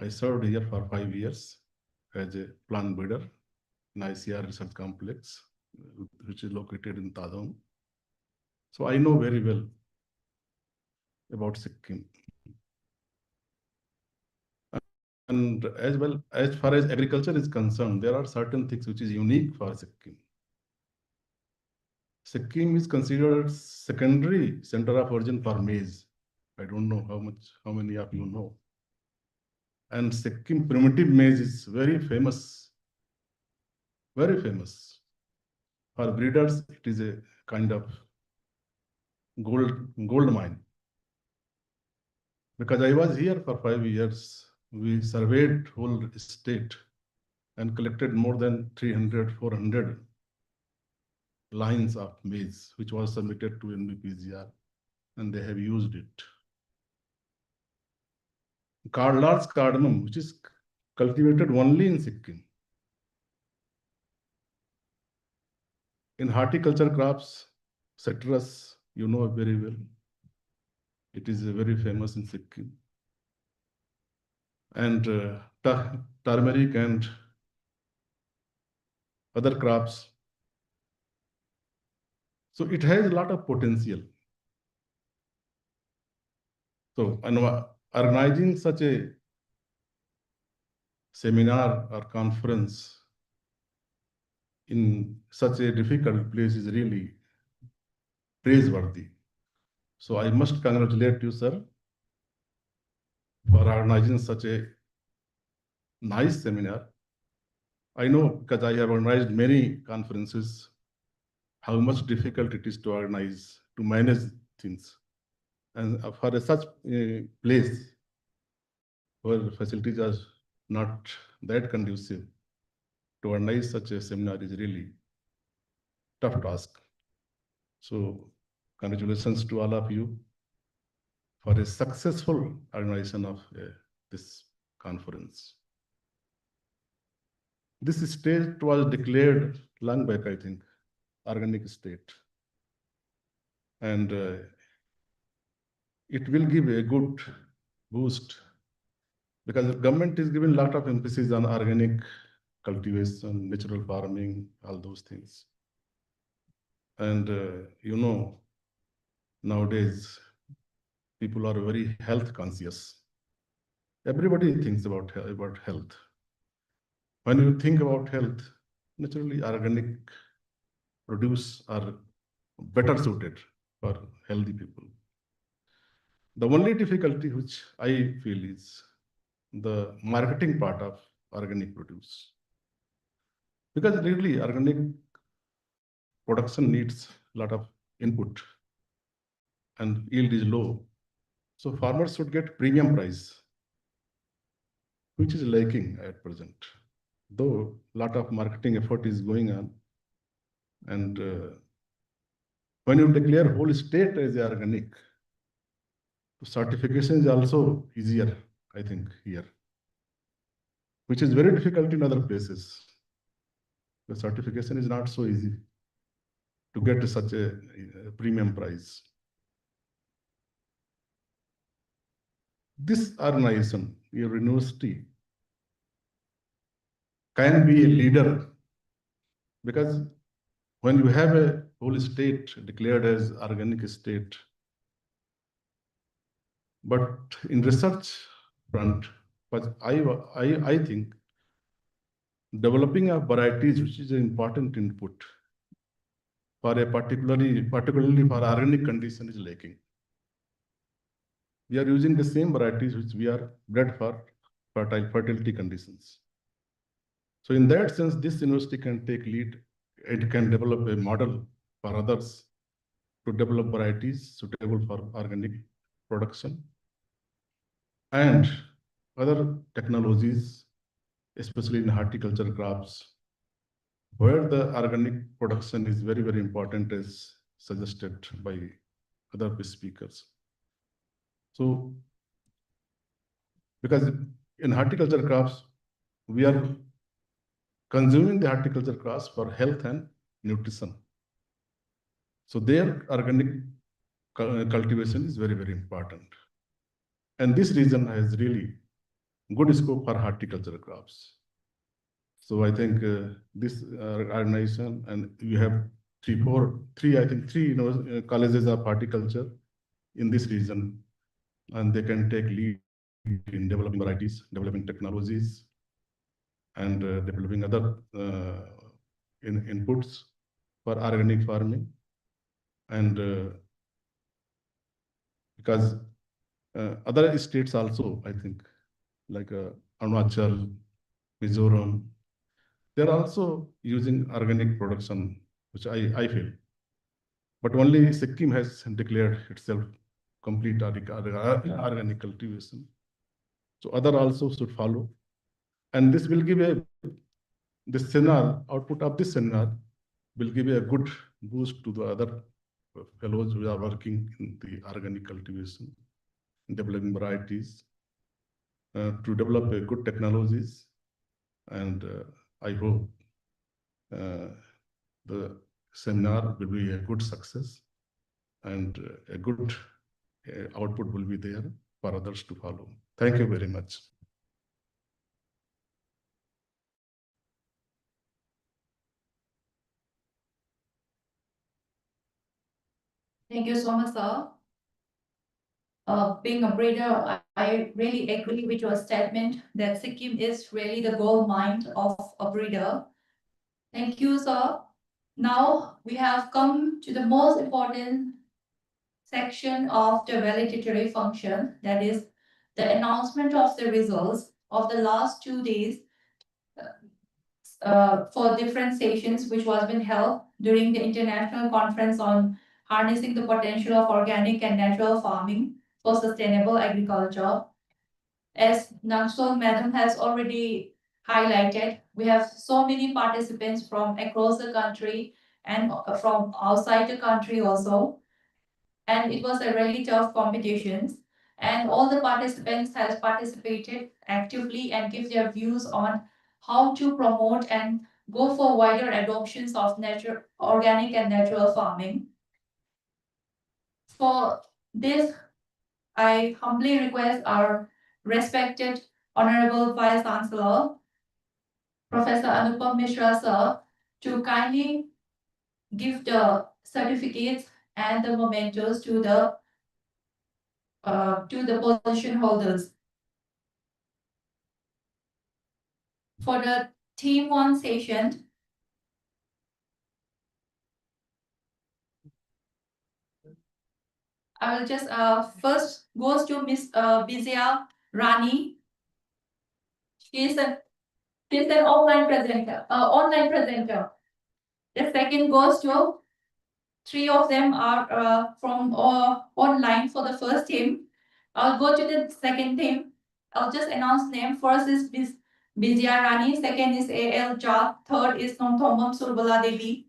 I served here for 5 years as a plant breeder in ICR Research Complex, which is located in Tadong. So I know very well about Sikkim. And as far as agriculture is concerned, there are certain things which is unique for Sikkim. Sikkim is considered secondary center of origin for maize. I don't know how many of you know. And Sikkim primitive maize is very famous. Very famous. For breeders, it is a kind of gold mine. Because I was here for 5 years, we surveyed whole state and collected more than 300-400 lines of maize, which was submitted to NBPGR, and they have used it. Large cardamom, which is cultivated only in Sikkim. In horticulture crops, citrus, you know very well. It is very famous in Sikkim. And turmeric and other crops. So it has a lot of potential. So organizing such a seminar or conference in such a difficult place is really praiseworthy. So I must congratulate you, sir, for organizing such a nice seminar. I know, because I have organized many conferences, how much difficult it is to organize, to manage things. And for such a place where facilities are not that conducive, to organize such a seminar is really tough task. So congratulations to all of you for a successful organization of this conference. This state was declared long back, I think, organic state. And it will give a good boost because the government is giving a lot of emphasis on organic cultivation, natural farming, all those things. And you know, nowadays people are very health conscious. Everybody thinks about health. When you think about health, naturally organic produce are better suited for healthy people. The only difficulty which I feel is the marketing part of organic produce. Because really organic production needs a lot of input and yield is low. So farmers should get premium price, which is lacking at present. Though a lot of marketing effort is going on. And when you declare whole state as organic, certification is also easier, I think, here, which is very difficult in other places. The certification is not so easy to get such a premium price. This organization, your university, can be a leader because when you have a whole state declared as organic state, but in research front, but I think developing of varieties, which is an important input for a particularly for organic condition, is lacking. We are using the same varieties which we are bred for fertility conditions. So in that sense, this university can take lead. It can develop a model for others to develop varieties suitable for organic production and other technologies, especially in horticulture crops, where the organic production is very, very important, as suggested by other speakers. So, because in horticulture crops, we are consuming the horticulture crops for health and nutrition. So their organic cultivation is very, very important. And this region has really good scope for horticulture crops. So I think this organization, and you have three colleges of horticulture in this region, and they can take lead in developing varieties, developing technologies, and developing other inputs for organic farming. And because other states also, I think, like Arunachal, Mizoram, they're also using organic production, which I feel. But only Sikkim has declared itself complete organic cultivation. So other also should follow. And this will give this seminar, output of this seminar will give a good boost to the other fellows who are working in the organic cultivation, developing varieties, to develop good technologies. And I hope the seminar will be a good success and a good output will be there for others to follow. Thank you very much. Thank you so much, sir. Being a breeder, I really agree with your statement that Sikkim is really the gold mine of a breeder. Thank you, sir. Now we have come to the most important section of the valedictory function, that is the announcement of the results of the last 2 days for different sessions which was been held during the International Conference on Harnessing the Potential of Organic and Natural Farming for Sustainable Agriculture. As Nangsol Madam has already highlighted. We have so many participants from across the country and from outside the country also. And it was a really tough competition. And all the participants has participated actively and give their views on how to promote and go for wider adoptions of organic and natural farming. For this, I humbly request our respected Honorable Vice Chancellor, Professor Anupam Mishra sir, to kindly give the certificates and the mementos to the position holders. For the Team 1 session, I will just first goes to Miss Bizia Rani. She's an online presenter. The second goes to three of them are from online for the first team. I'll go to the second team. I'll just announce name. First is Bizia Rani. Second is A.L. Jha. Third is Nomthomam Surbala Devi.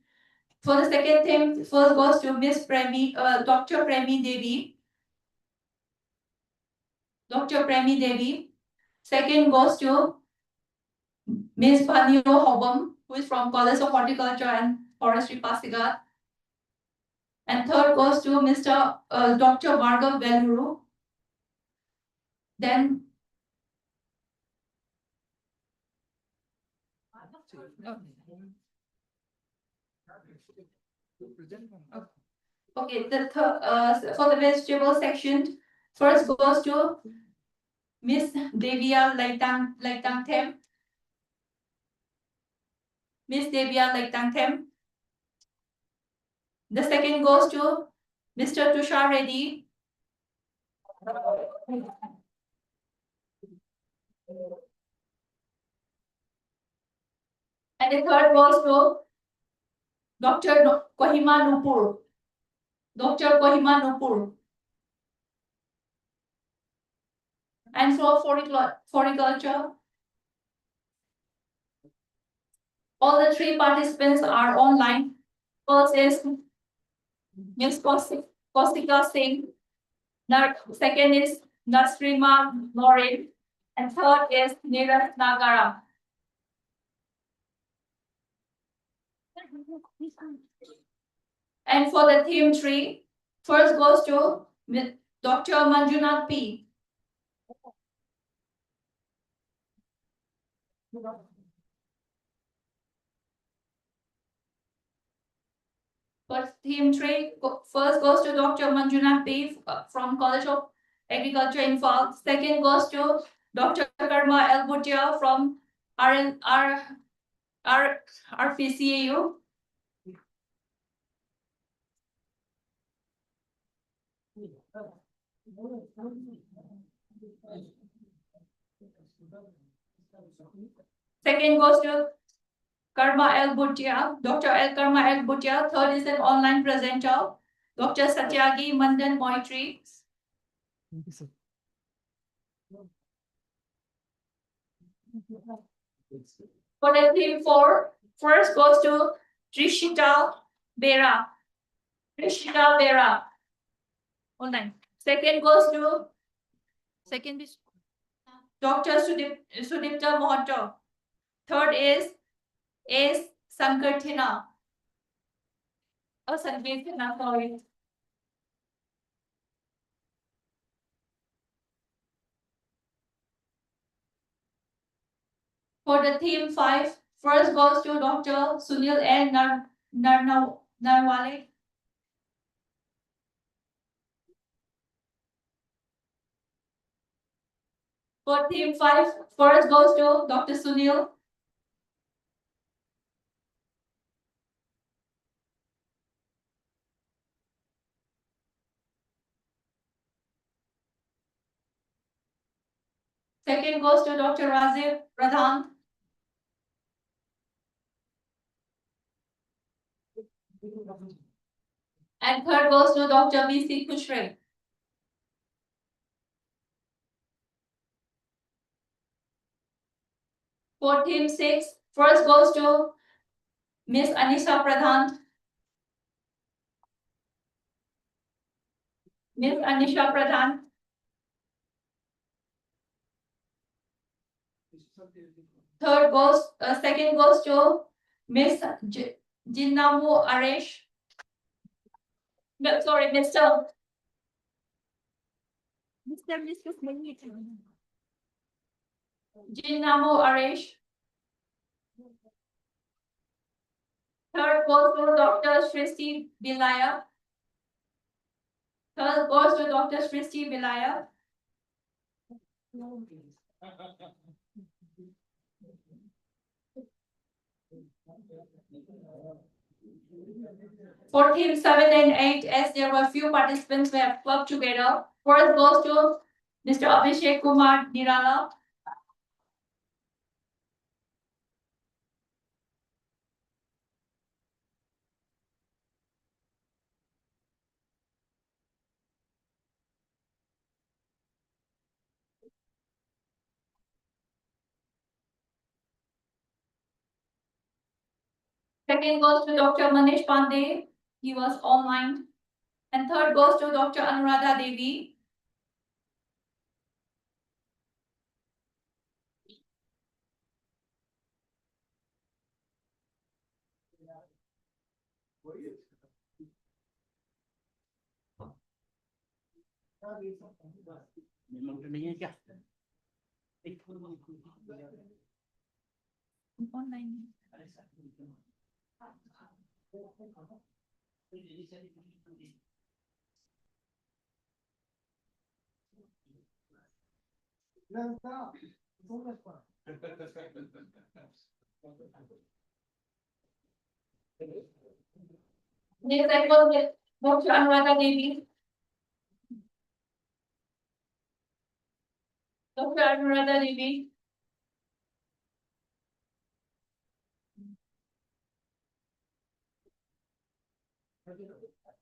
For the second team, first goes to Miss Dr. Premi Devi. Dr. Premi Devi. Second goes to Ms. Panio Hobam, who is from College of Horticulture and Forestry, Pasigat. And third goes to Mr. Dr. Bhargav Veluru. Then okay, the third for the vegetable section, first goes to Miss Devia Laitang Them. Miss Devia Laitang Them. The second goes to Mr. Tushar Reddy. And the third goes to Dr. Kohima Nupur. Dr. Kohima Nupur. And for horticulture, all the three participants are online. First is Ms. Kostika Singh. Second is Nasrima Norin. And third is Neeraj Nagara. And for the team 3, first goes to Dr. Manjunath P. For team 3, first goes to Dr. Manjunath P from College of Agriculture in Fall. Second goes to Dr. Karma L. Bhutia from RPCAU. Second goes to Karma L. Bhutia, Dr. L. Karma L. Bhutia. Third is an online presenter, Dr. Satyagi Mandan Moitri. For the team 4, first goes to Trishita Bera. Trishita Bera. Online. Second goes to Dr. Sudipta Mohto. Third is S. Sankarthina. Oh, Sankarthina, sorry. For the team 5, first goes to Dr. Sunil N. Narwale. For team 5, first goes to Dr. Sunil. Second goes to Dr. Rajiv Pradhan. And third goes to Dr. B.C. Kushre. For team 6, first goes to Miss Anisha Pradhan. Miss Anisha Pradhan. Second goes to Miss Jinnamu Aresh. No, sorry, Mr. Jinnamu Aresh. Third goes to Dr. Srishti Bilaya. Third goes to Dr. Srishti Bilaya. For team 7 and 8, as there were few participants who have clubbed together, first goes to Mr. Abhishek Kumar Nirala. Second goes to Dr. Manish Pandey. He was online. And third goes to Dr. Anuradha Devi. Online. Next I will get Dr. Anuradha Devi. Dr. Anuradha Devi.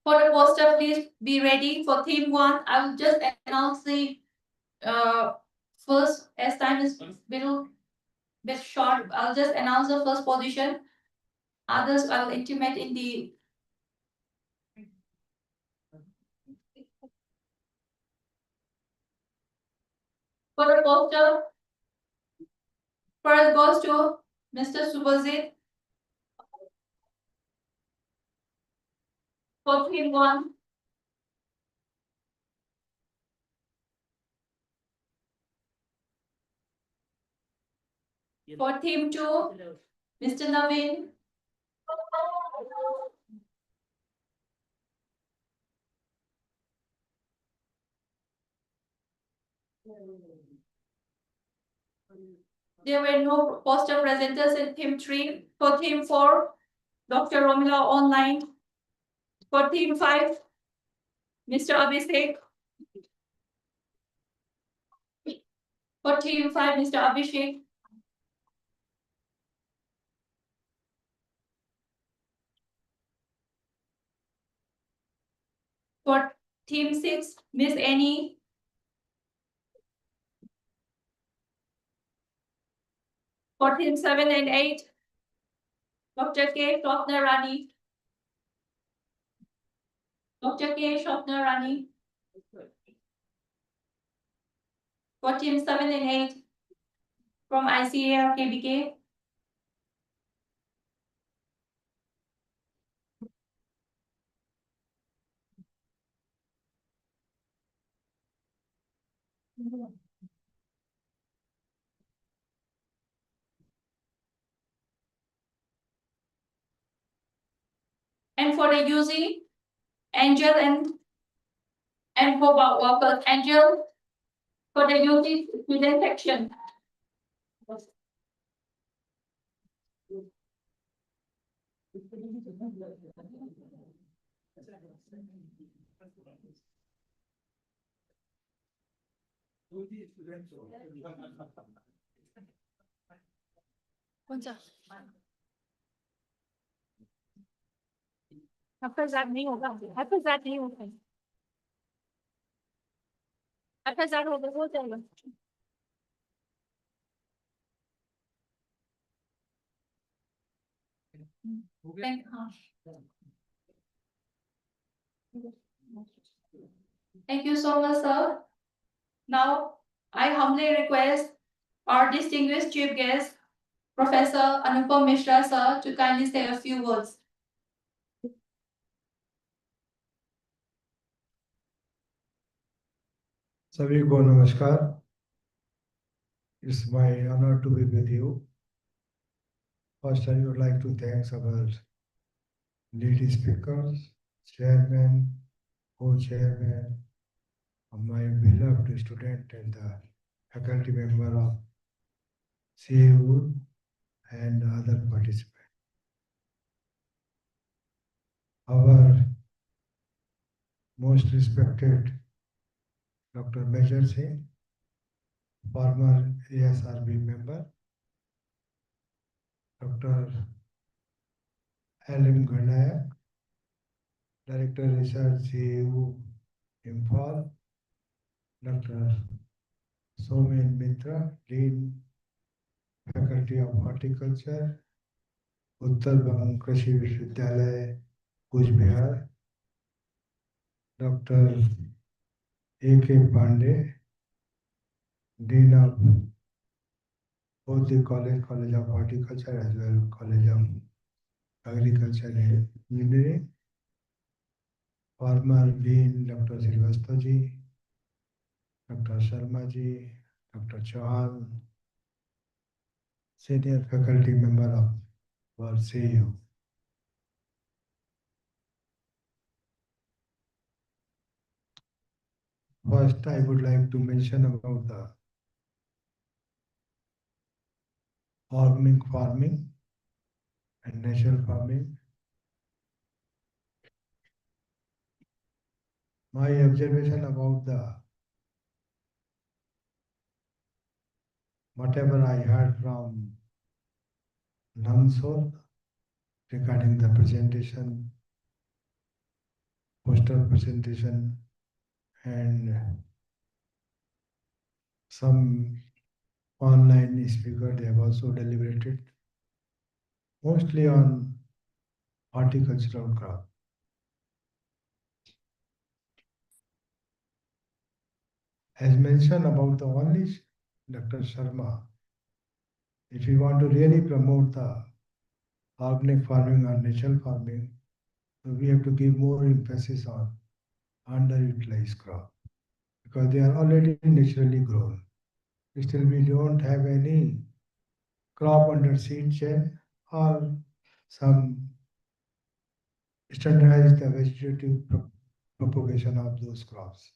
For the poster, please be ready for theme 1. I will just announce the first, as time is little bit short, I'll just announce the first position. Others I will intimate in the for the poster. First goes to Mr. Subhajit. For theme 1. For theme 2, Mr. Naveen. There were no poster presenters in theme 3. For theme 4, Dr. Romila online. For theme 5, Mr. Abhishek. For team 5, Mr. Abhishek. For team 6, Miss Annie. For team 7 and 8, Dr. K. Shopner Rani. Dr. K. Shopner Rani. For team 7 and 8, from ICAR KBK. And for the UZ, Angel and for workers, Angel for the UZ student section. प्रसाद नहीं होगा प्रसाद नहीं होगा प्रसाद होगा हो जाएगा Thank, Thank you so much, sir. Now, I humbly request our distinguished chief guest, Professor Anupam Mishra, sir, to kindly say a few words. सभी को नमस्कार. It's my honor to be with you. First, I would like to thank our lady speakers, chairman, co-chairman, my beloved student and the faculty member of CAU and other participants. Our most respected Dr. Major Singh, former ASRB member, Dr. Alim Ganayak, Director Research CAU Imphal, Dr. Somen Mitra, Dean, Faculty of Horticulture, Uttar Bang Krishi Vishwavidyalaya, Kuch Bihar, Dr. A.K. Pandey, Dean of both the College of Horticulture as well College of Agriculture and Engineering, former Dean Dr. Srivastava, Dr. Sharma ji, Dr. Chauhan, senior faculty member of our CAU. First, I would like to mention about the organic farming and natural farming. My observation about the whatever I heard from Nansol regarding the presentation, poster presentation, and some online speaker, they have also deliberated mostly on horticultural crop. As mentioned about the only Dr. Sharma, if you want to really promote the organic farming or natural farming, so we have to give more emphasis on underutilized crop because they are already naturally grown. Still, we don't have any crop under seed chain or some standardized vegetative propagation of those crops.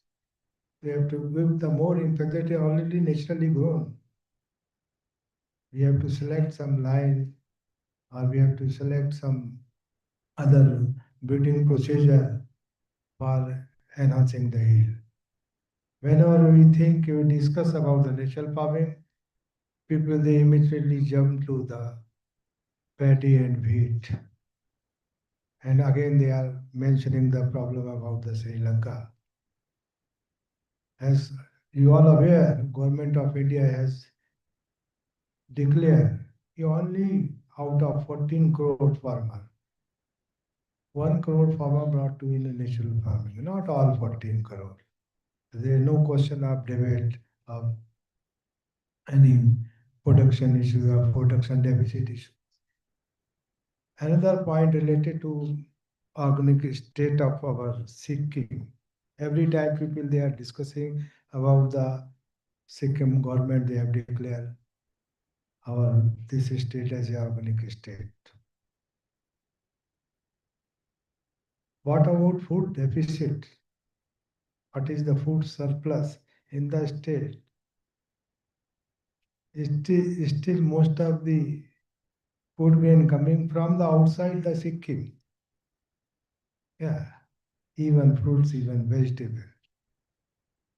We have to give the more emphasis. They are already naturally grown. We have to select some line or we have to select some other breeding procedure for enhancing the yield. Whenever we think, we discuss about the natural farming, people they immediately jump to the paddy and wheat. And again they are mentioning the problem about the Sri Lanka. As you all aware, Government of India has declared only out of 14 crore farmer, 1 crore farmer brought to in natural farming, not all 14 crore. There is no question of debate of any production issue or production deficit issue. Another point related to organic state of our Sikkim. Every time people they are discussing about the Sikkim government, they have declared this state as an organic state. What about food deficit? What is the food surplus in the state? Still most of the food grain coming from the outside the Sikkim. Yeah, even fruits, even vegetable.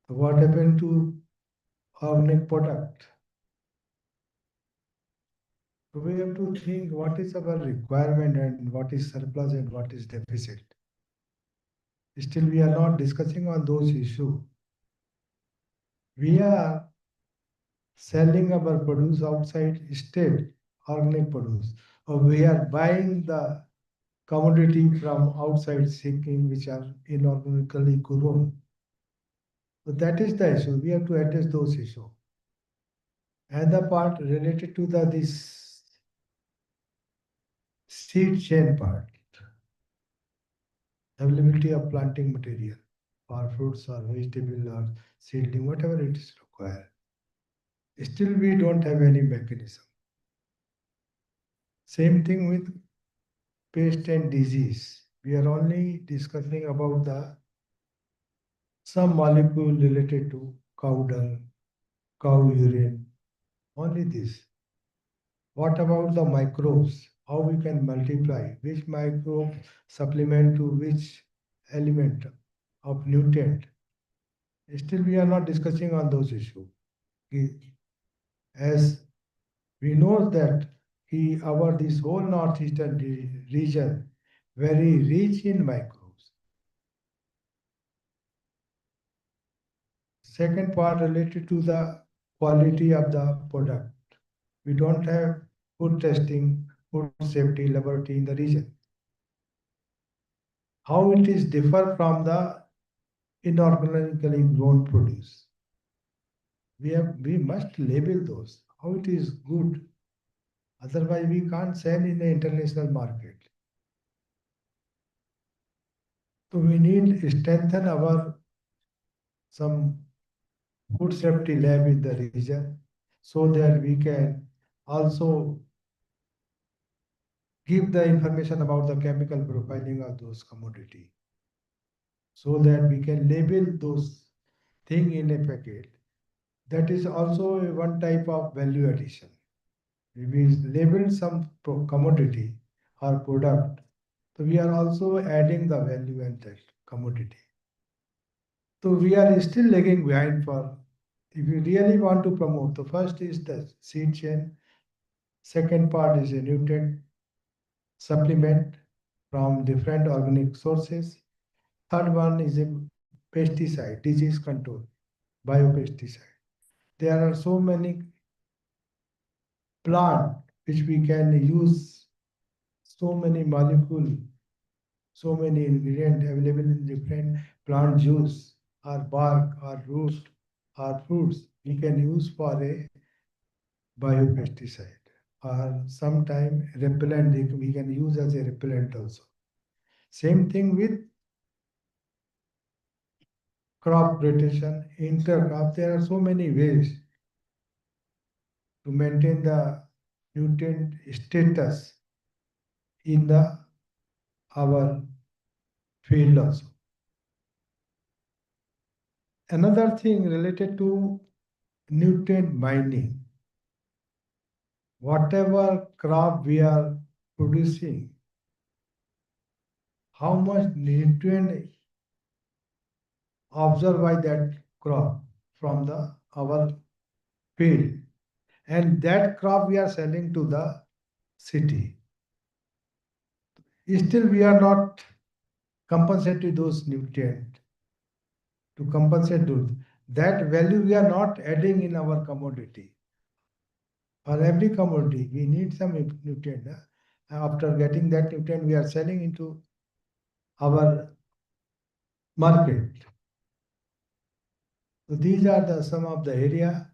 So what happened to organic product? So we have to think what is our requirement and what is surplus and what is deficit. Still we are not discussing on those issues. We are selling our produce outside state, organic produce. or we are buying the commodity from outside Sikkim, which are inorganically grown. So that is the issue. We have to address those issues. And the part related to this seed chain part, availability of planting material for fruits or vegetable or seedling, whatever it is required. Still, we don't have any mechanism. Same thing with pest and disease. We are only discussing about the some molecule related to cow dung, cow urine, only this. What about the microbes? How we can multiply? Which microbe supplement to which element of nutrient? Still, we are not discussing on those issues. As we know that our this whole northeastern region very rich in microbes. Second part related to the quality of the product. We don't have food testing, food safety laboratory in the region. How it is differ from the inorganically grown produce. We must label those, how it is good. Otherwise, we can't sell in the international market. So we need to strengthen our some food safety lab in the region so that we can also give the information about the chemical profiling of those commodity so that we can label those thing in a packet. That is also one type of value addition. If we label some commodity or product, so we are also adding the value in that commodity. So we are still lagging behind for, if you really want to promote, the first is the seed chain, second part is a nutrient supplement from different organic sources, third one is a pesticide, disease control, biopesticide. There are so many plant which we can use, so many molecule, so many ingredients available in different plant juice or bark or root or fruits we can use for a biopesticide or sometime repellent we can use as a repellent also. Same thing with crop rotation, intercrop. There are so many ways to maintain the nutrient status in the our field also. Another thing related to nutrient mining. Whatever crop we are producing, how much nutrient observed by that crop from our field, and that crop we are selling to the city. Still, we are not compensating those nutrients. To compensate those, that value we are not adding in our commodity. For every commodity, we need some nutrient. After getting that nutrient, we are selling into our market. So these are some of the area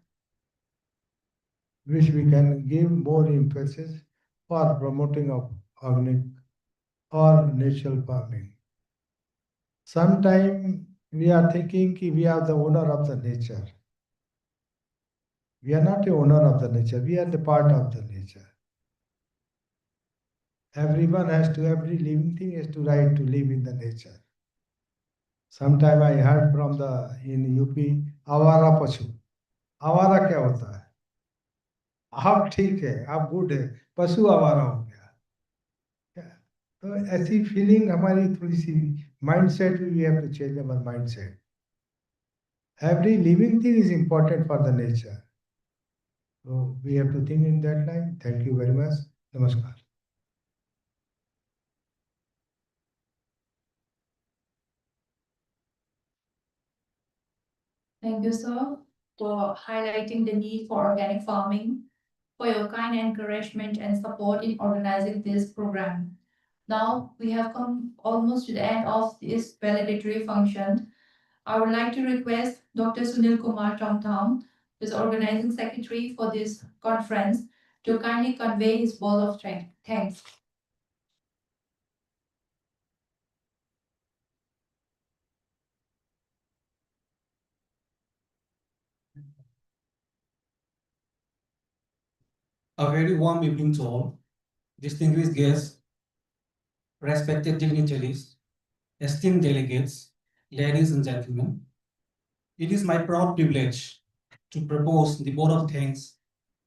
which we can give more emphasis for promoting of organic or natural farming. Sometimes we are thinking we are the owner of the nature. We are not the owner of the nature, we are the part of the nature. Every living thing has to right to live in the nature. Sometime I heard from in UP, आवारा पशु. आवारा क्या होता है? आप ठीक है, आप गुड है, पशु आवारा हो गया. तो ऐसी फीलिंग हमारी थोड़ी सी mindset, we have to change our mindset. Every living thing is important for the nature. So we have to think in that line. Thank you very much. Namaskar. Thank you, sir, for highlighting the need for organic farming for your kind encouragement and support in organizing this program. Now we have come almost to the end of this valedictory function. I would like to request Dr. Sunil Kumar Tomtown, who is organizing secretary for this conference, to kindly convey his word of thanks. A very warm evening to all, distinguished guests, respected dignitaries, esteemed delegates, ladies and gentlemen. It is my proud privilege to propose the vote of thanks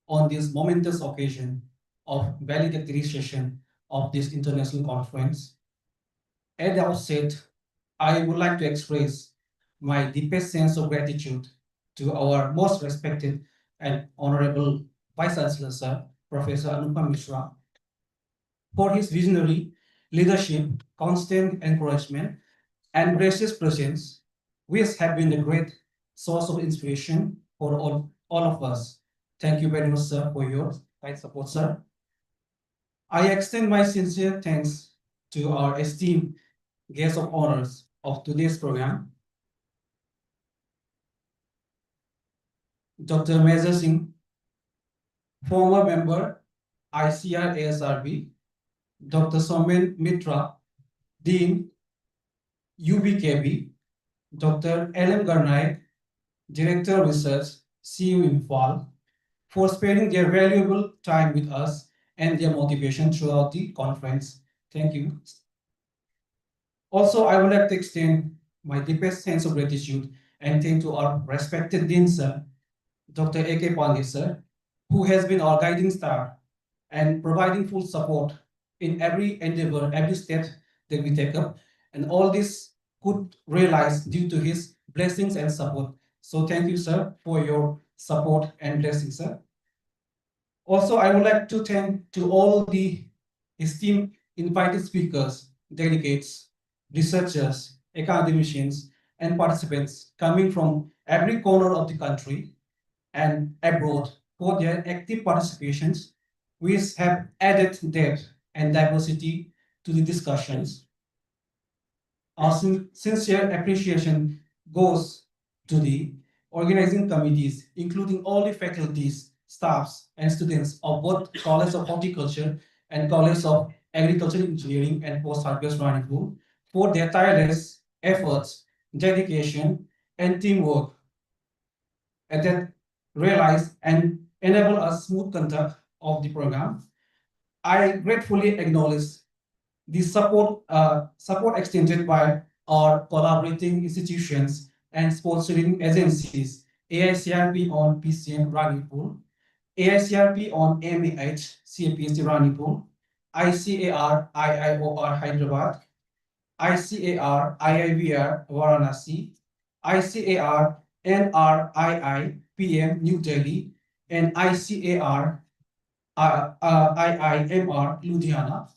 on this momentous occasion of valedictory session of this international conference. At the outset, I would like to express my deepest sense of gratitude to our most respected and honorable Vice Chancellor, Sir, Professor Anupam Mishra, for his visionary leadership, constant encouragement, and gracious presence, which have been a great source of inspiration for all of us. Thank you very much, sir, for your kind support, sir. I extend my sincere thanks to our esteemed guests of honors of today's program, Dr. Meza Singh, former member, ICR ASRB, Dr. Somen Mitra, Dean, UBKB, Dr. Ellen Garnaik, Director of Research, CU Imphal, for sparing their valuable time with us and their motivation throughout the conference. Thank you. Also, I would like to extend my deepest sense of gratitude and thank to our respected Dean, sir, Dr. A.K. Pandey, sir, who has been our guiding star and providing full support in every endeavor, every step that we take up. And all this could realize due to his blessings and support. So thank you, sir, for your support and blessings, sir. Also, I would like to thank to all the esteemed invited speakers, delegates, researchers, academicians, and participants coming from every corner of the country and abroad for their active participations, which have added depth and diversity to the discussions. Our sincere appreciation goes to the organizing committees, including all the faculties, staffs, and students of both College of Horticulture and College of Agricultural Engineering and Post-Harvest Ranipur for their tireless efforts, dedication, and teamwork that realize and enable a smooth conduct of the program. I gratefully acknowledge the support extended by our collaborating institutions and sponsoring agencies, AICRP on PCM Ranipur, AICRP on MAH CAPSC Ranipur, ICAR IIOR Hyderabad, ICAR IIVR Varanasi, ICAR NRII PM New Delhi, and ICAR IIMR Ludhiana.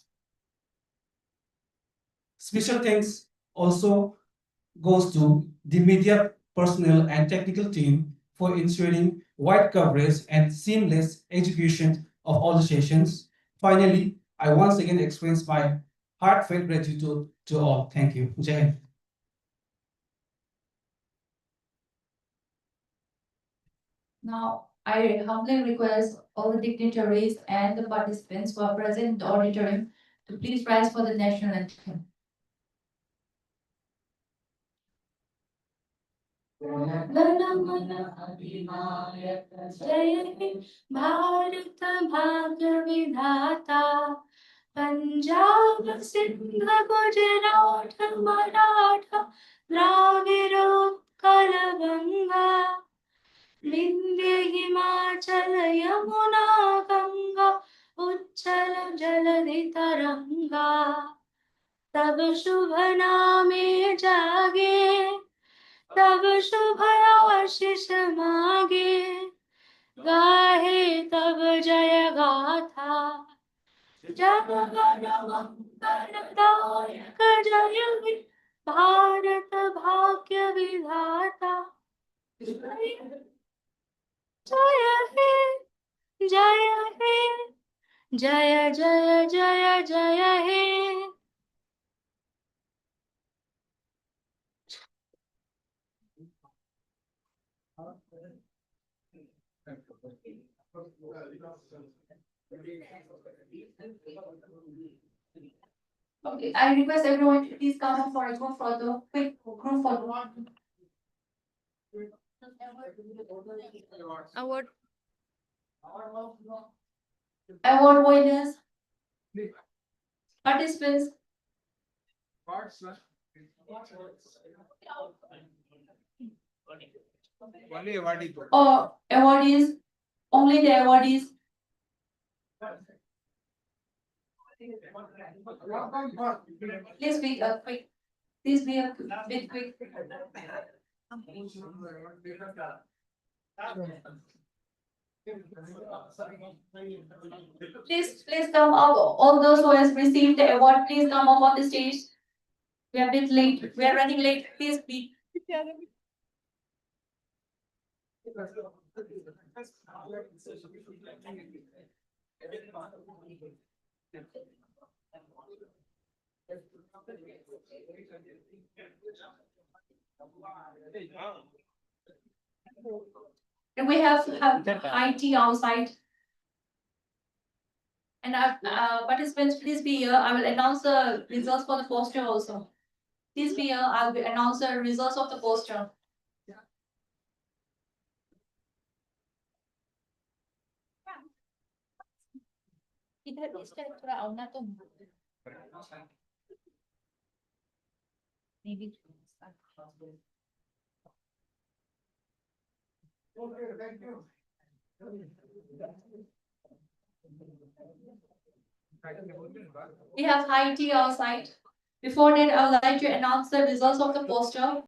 Special thanks also goes to the media personnel and technical team for ensuring wide coverage and seamless execution of all the sessions. Finally, I once again express my heartfelt gratitude to all. Thank you. Jai Hind. Now, I humbly request all the dignitaries and the participants who are present in the auditorium to please rise for the national anthem. Bharat भाग्य विधाता पंजाब सिंध गुजरात मराठा द्राविड़ उत्कल गंगा विंध्य हिमाचल यमुना गंगा उच्चल जलधि तरंगा तब शुभ नामे जागे तब शुभ आशीष मागे गाहे तब जय गाथा जग गण मंगलदायक जय हे भारत भाग्य विधाता जय हे Jaya He, Jaya Jaya Jaya Jaya He. Okay, I request everyone to please come up for a group photo, quick group photo. Award winners, participants, or awardees, only the awardees. Please be quick. Please be a bit quick. Please come up. All those who has received the award, please come up on the stage. We are a bit late. We are running late. Please be. And we have IT outside. And participants, please be here. I will announce the results for the poster also. Please be here. I'll announce the results of the poster. इधर इस type थोड़ा आना तो maybe we have high tea outside. Before that, I would like to announce the results of the poster.